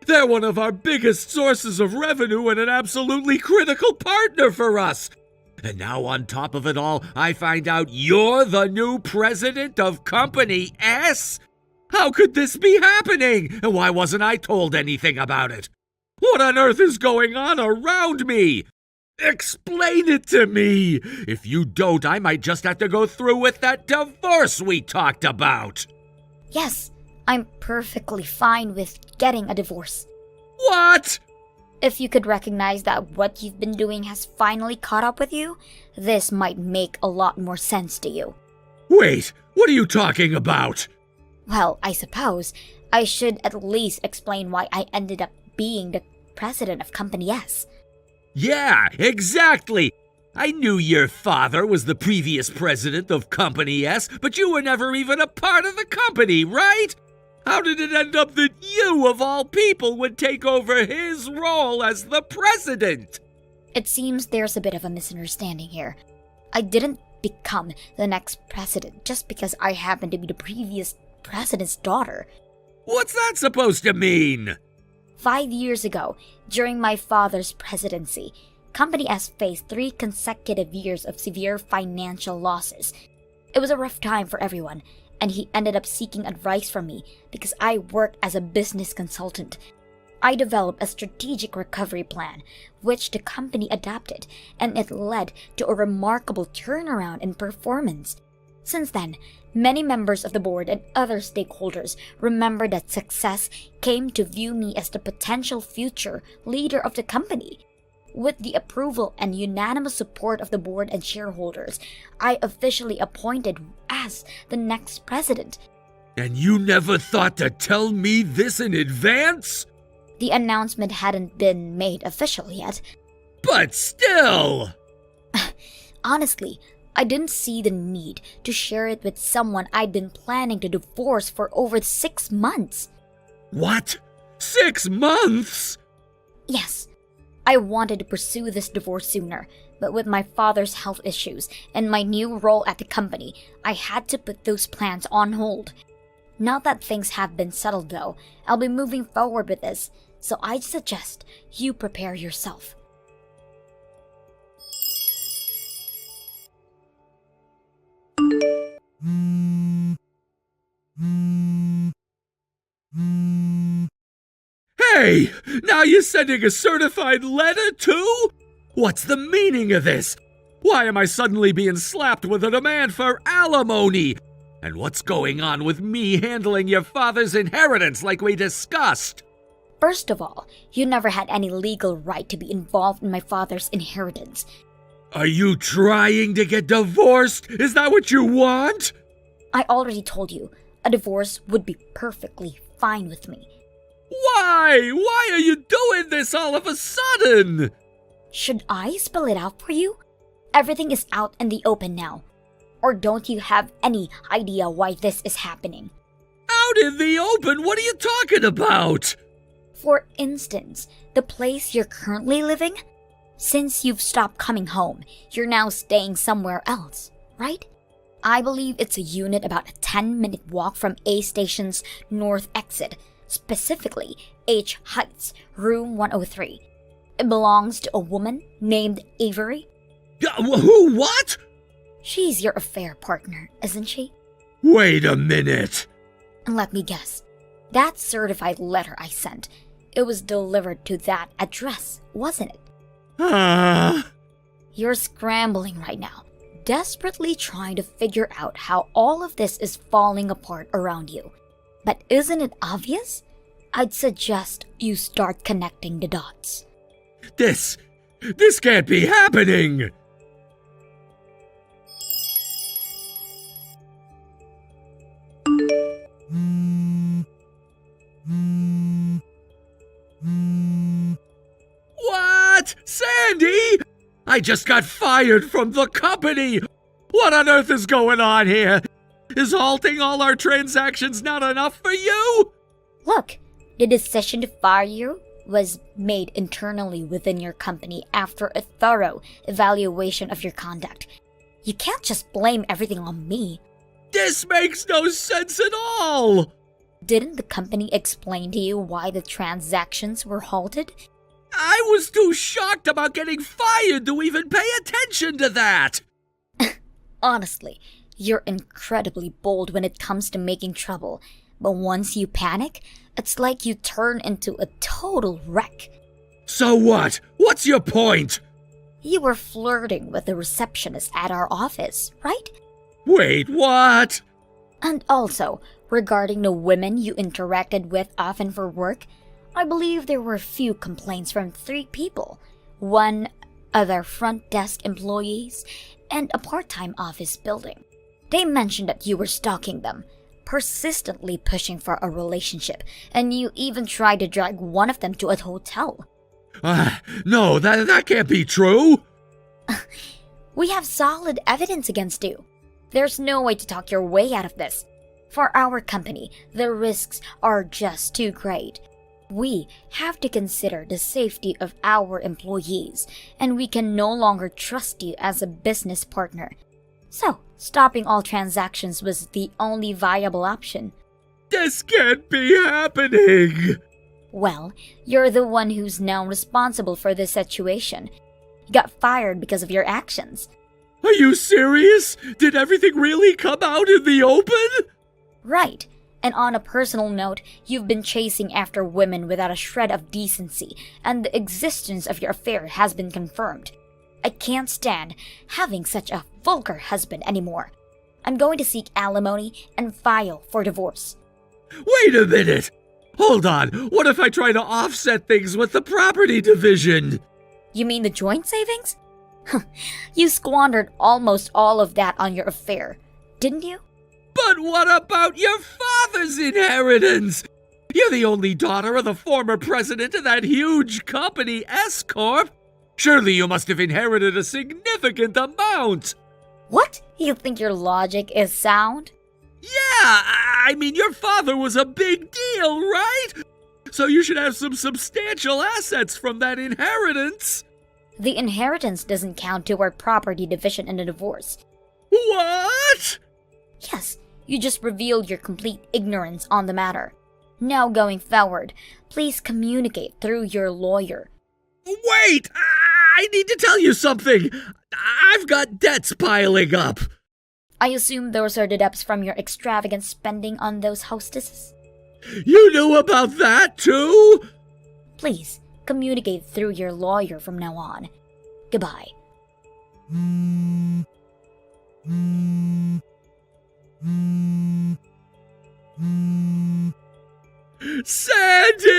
They're one of our biggest sources of revenue and an absolutely critical partner for us. And now on top of it all, I find out you're the new president of Company S? How could this be happening? And why wasn't I told anything about it? What on earth is going on around me? Explain it to me! If you don't, I might just have to go through with that divorce we talked about. Yes, I'm perfectly fine with getting a divorce. What? If you could recognize that what you've been doing has finally caught up with you, this might make a lot more sense to you. Wait, what are you talking about? Well, I suppose I should at least explain why I ended up being the president of Company S. Yeah, exactly! I knew your father was the previous president of Company S, but you were never even a part of the company, right? How did it end up that you, of all people, would take over his role as the president? It seems there's a bit of a misunderstanding here. I didn't become the next president just because I happen to be the previous president's daughter. What's that supposed to mean? 5 years ago, during my father's presidency, Company S faced 3 consecutive years of severe financial losses. It was a rough time for everyone, and he ended up seeking advice from me because I work as a business consultant. I developed a strategic recovery plan, which the company adapted, and it led to a remarkable turnaround in performance. Since then, many members of the board and other stakeholders remember that success came to view me as the potential future leader of the company. With the approval and unanimous support of the board and shareholders, I officially appointed as the next president. And you never thought to tell me this in advance? The announcement hadn't been made official yet. But still! Honestly, I didn't see the need to share it with someone I'd been planning to divorce for over 6 months. What? 6 months? Yes, I wanted to pursue this divorce sooner, but with my father's health issues and my new role at the company, I had to put those plans on hold. Now that things have been settled though, I'll be moving forward with this, so I'd suggest you prepare yourself. Hey! Now you're sending a certified letter too? What's the meaning of this? Why am I suddenly being slapped with a demand for alimony? And what's going on with me handling your father's inheritance like we discussed? First of all, you never had any legal right to be involved in my father's inheritance. Are you trying to get divorced? Is that what you want? I already told you, a divorce would be perfectly fine with me. Why? Why are you doing this all of a sudden? Should I spell it out for you? Everything is out in the open now. Or don't you have any idea why this is happening? Out in the open? What are you talking about? For instance, the place you're currently living? Since you've stopped coming home, you're now staying somewhere else, right? I believe it's a unit about a 10-minute walk from A Station's north exit, specifically H Heights, room 103. It belongs to a woman named Avery. Who? What? She's your affair partner, isn't she? Wait a minute. And let me guess, that certified letter I sent, it was delivered to that address, wasn't it? You're scrambling right now. desperately trying to figure out how all of this is falling apart around you. But isn't it obvious? I'd suggest you start connecting the dots. This can't be happening! What? Sandy? I just got fired from the company! What on earth is going on here? Is halting all our transactions not enough for you? Look, the decision to fire you was made internally within your company after a thorough evaluation of your conduct. You can't just blame everything on me. This makes no sense at all! Didn't the company explain to you why the transactions were halted? I was too shocked about getting fired to even pay attention to that! Honestly, you're incredibly bold when it comes to making trouble, but once you panic, it's like you turn into a total wreck. So what? What's your point? You were flirting with the receptionist at our office, right? Wait, what? And also, regarding the women you interacted with often for work, I believe there were a few complaints from 3 people. One other front desk employees and a part-time office building. They mentioned that you were stalking them, persistently pushing for a relationship, and you even tried to drag one of them to a hotel. No, that can't be true! We have solid evidence against you. There's no way to talk your way out of this. For our company, the risks are just too great. We have to consider the safety of our employees, and we can no longer trust you as a business partner. So, stopping all transactions was the only viable option. This can't be happening! Well, you're the one who's now responsible for this situation. You got fired because of your actions. Are you serious? Did everything really come out in the open? Right. And on a personal note, you've been chasing after women without a shred of decency, and the existence of your affair has been confirmed. I can't stand having such a vulgar husband anymore. I'm going to seek alimony and file for divorce. Wait a minute! Hold on, what if I try to offset things with the property division? You mean the joint savings? You squandered almost all of that on your affair, didn't you? But what about your father's inheritance? You're the only daughter of the former president of that huge company, S-Corp. Surely you must have inherited a significant amount. What? You think your logic is sound? Yeah, I mean, your father was a big deal, right? So you should have some substantial assets from that inheritance. The inheritance doesn't count toward property division in a divorce. What? Yes, you just revealed your complete ignorance on the matter. Now going forward, please communicate through your lawyer. Wait! I need to tell you something! I've got debts piling up! I assume those are the debts from your extravagant spending on those hostesses? You knew about that, too? Please, communicate through your lawyer from now on. Goodbye. Sandy!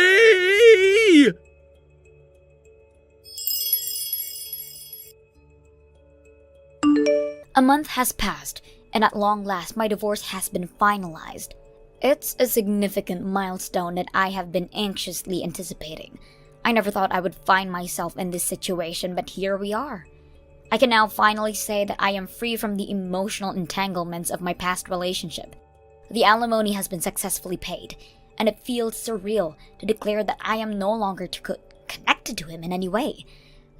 A month has passed, and at long last my divorce has been finalized. It's a significant milestone that I have been anxiously anticipating. I never thought I would find myself in this situation, but here we are. I can now finally say that I am free from the emotional entanglements of my past relationship. The alimony has been successfully paid, and it feels surreal to declare that I am no longer connected to him in any way.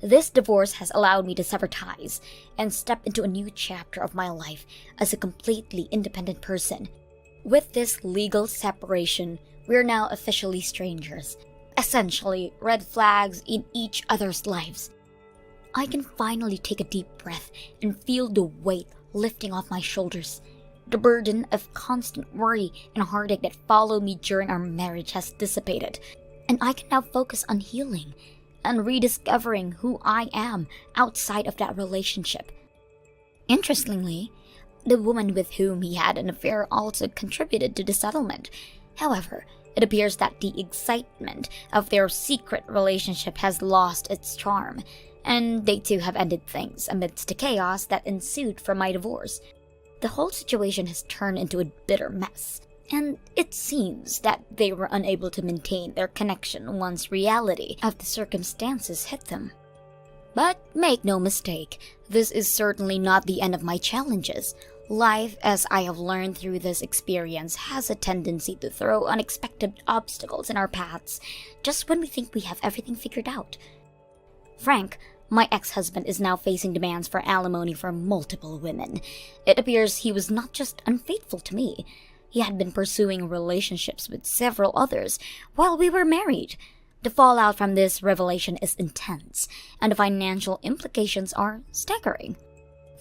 This divorce has allowed me to sever ties and step into a new chapter of my life as a completely independent person. With this legal separation, we're now officially strangers, essentially red flags in each other's lives. I can finally take a deep breath and feel the weight lifting off my shoulders. The burden of constant worry and heartache that followed me during our marriage has dissipated, and I can now focus on healing and rediscovering who I am outside of that relationship. Interestingly, the woman with whom he had an affair also contributed to the settlement. However, it appears that the excitement of their secret relationship has lost its charm, and they too have ended things amidst the chaos that ensued from my divorce. The whole situation has turned into a bitter mess, and it seems that they were unable to maintain their connection once reality of the circumstances hit them. But make no mistake, this is certainly not the end of my challenges. Life, as I have learned through this experience, has a tendency to throw unexpected obstacles in our paths just when we think we have everything figured out. Frank, my ex-husband, is now facing demands for alimony from multiple women. It appears he was not just unfaithful to me. He had been pursuing relationships with several others while we were married. The fallout from this revelation is intense, and the financial implications are staggering.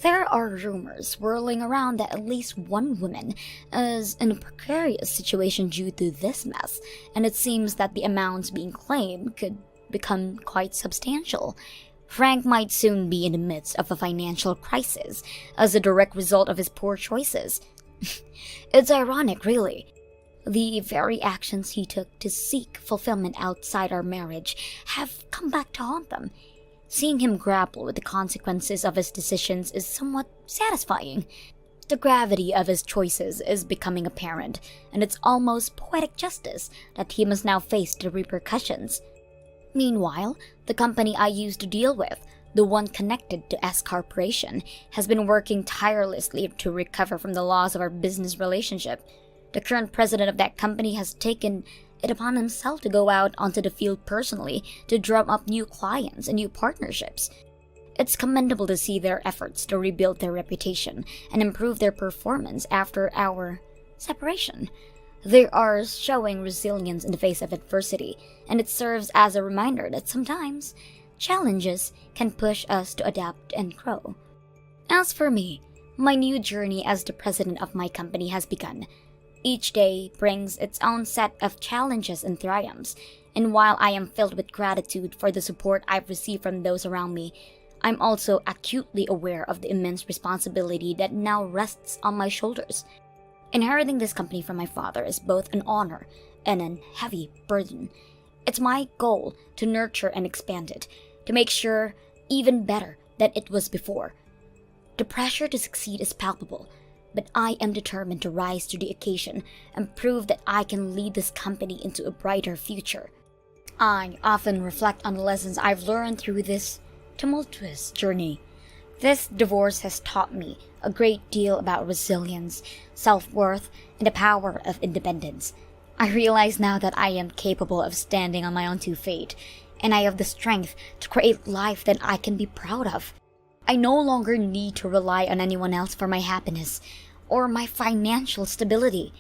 There are rumors swirling around that at least one woman is in a precarious situation due to this mess, and it seems that the amounts being claimed could become quite substantial. Frank might soon be in the midst of a financial crisis as a direct result of his poor choices. It's ironic, really. The very actions he took to seek fulfillment outside our marriage have come back to haunt them. Seeing him grapple with the consequences of his decisions is somewhat satisfying. The gravity of his choices is becoming apparent, and it's almost poetic justice that he must now face the repercussions. Meanwhile, the company I used to deal with, the one connected to S Corporation, has been working tirelessly to recover from the loss of our business relationship. The current president of that company has taken it upon himself to go out onto the field personally to drum up new clients and new partnerships. It's commendable to see their efforts to rebuild their reputation and improve their performance after our separation. They are showing resilience in the face of adversity, and it serves as a reminder that sometimes challenges can push us to adapt and grow. As for me, my new journey as the president of my company has begun. Each day brings its own set of challenges and triumphs, and while I am filled with gratitude for the support I've received from those around me, I'm also acutely aware of the immense responsibility that now rests on my shoulders. Inheriting this company from my father is both an honor and a heavy burden. It's my goal to nurture and expand it, to make sure even better than it was before. The pressure to succeed is palpable, but I am determined to rise to the occasion and prove that I can lead this company into a brighter future. I often reflect on the lessons I've learned through this tumultuous journey. This divorce has taught me a great deal about resilience, self-worth, and the power of independence. I realize now that I am capable of standing on my own 2 feet, and I have the strength to create life that I can be proud of. I no longer need to rely on anyone else for my happiness or my financial stability.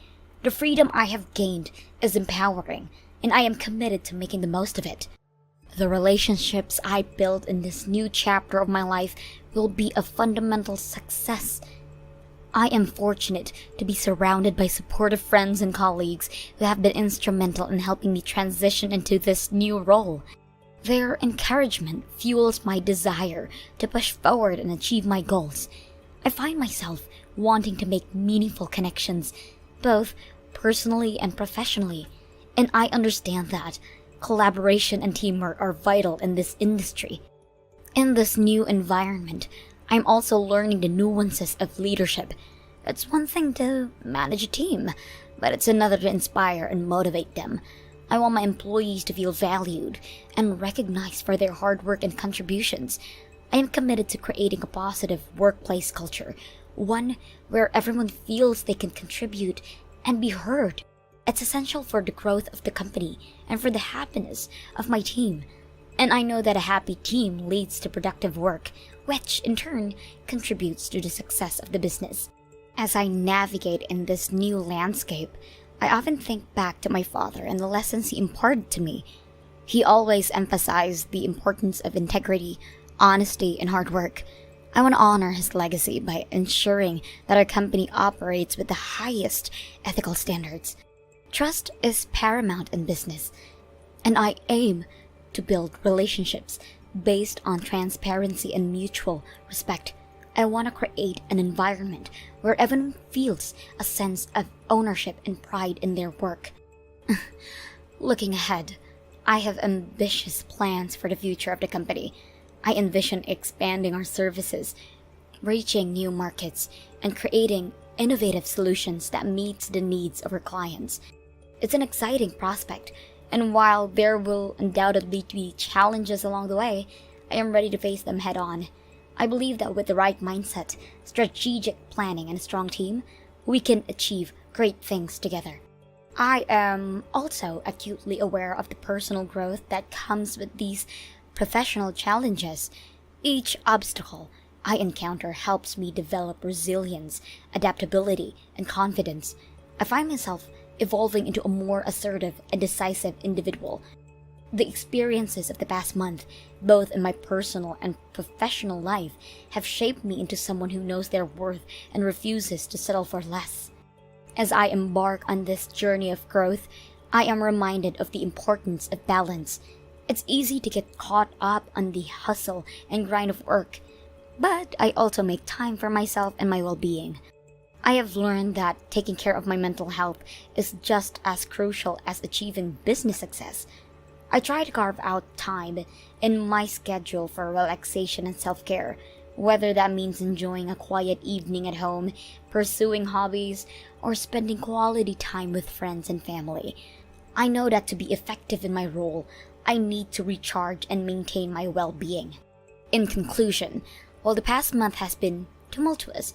The freedom I have gained is empowering, and I am committed to making the most of it. The relationships I build in this new chapter of my life will be a fundamental success. I am fortunate to be surrounded by supportive friends and colleagues who have been instrumental in helping me transition into this new role. Their encouragement fuels my desire to push forward and achieve my goals. I find myself wanting to make meaningful connections, both personally and professionally, and I understand that collaboration and teamwork are vital in this industry. In this new environment, I'm also learning the nuances of leadership. It's one thing to manage a team, but it's another to inspire and motivate them. I want my employees to feel valued and recognized for their hard work and contributions. I am committed to creating a positive workplace culture, one where everyone feels they can contribute and be heard. It's essential for the growth of the company and for the happiness of my team. And I know that a happy team leads to productive work, which in turn contributes to the success of the business. As I navigate in this new landscape, I often think back to my father and the lessons he imparted to me. He always emphasized the importance of integrity, honesty, and hard work. I want to honor his legacy by ensuring that our company operates with the highest ethical standards. Trust is paramount in business, and I aim to build relationships based on transparency and mutual respect. I want to create an environment where everyone feels a sense of ownership and pride in their work. Looking ahead, I have ambitious plans for the future of the company. I envision expanding our services, reaching new markets, and creating innovative solutions that meets the needs of our clients. It's an exciting prospect, and while there will undoubtedly be challenges along the way, I am ready to face them head on. I believe that with the right mindset, strategic planning, and a strong team, we can achieve great things together. I am also acutely aware of the personal growth that comes with these professional challenges. Each obstacle I encounter helps me develop resilience, adaptability, and confidence. I find myself evolving into a more assertive and decisive individual. The experiences of the past month, both in my personal and professional life, have shaped me into someone who knows their worth and refuses to settle for less. As I embark on this journey of growth, I am reminded of the importance of balance. It's easy to get caught up on the hustle and grind of work, but I also make time for myself and my well-being. I have learned that taking care of my mental health is just as crucial as achieving business success. I try to carve out time in my schedule for relaxation and self-care, whether that means enjoying a quiet evening at home, pursuing hobbies, or spending quality time with friends and family. I know that to be effective in my role, I need to recharge and maintain my well-being. In conclusion, while the past month has been tumultuous,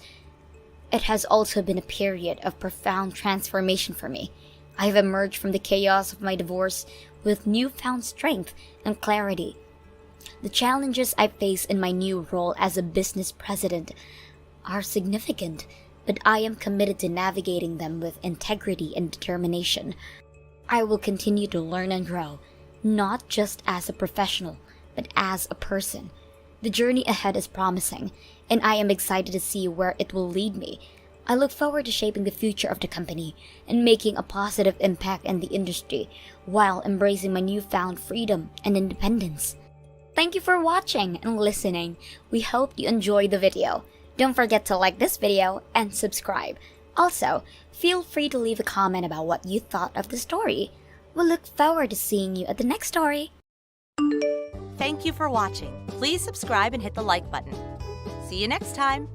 it has also been a period of profound transformation for me. I have emerged from the chaos of my divorce with newfound strength and clarity. The challenges I face in my new role as a business president are significant, but I am committed to navigating them with integrity and determination. I will continue to learn and grow, not just as a professional, but as a person. The journey ahead is promising, and I am excited to see where it will lead me. I look forward to shaping the future of the company and making a positive impact in the industry while embracing my newfound freedom and independence. Thank you for watching and listening. We hope you enjoyed the video. Don't forget to like this video and subscribe. Also, feel free to leave a comment about what you thought of the story. We'll look forward to seeing you at the next story. Thank you for watching. Please subscribe and hit the like button. See you next time.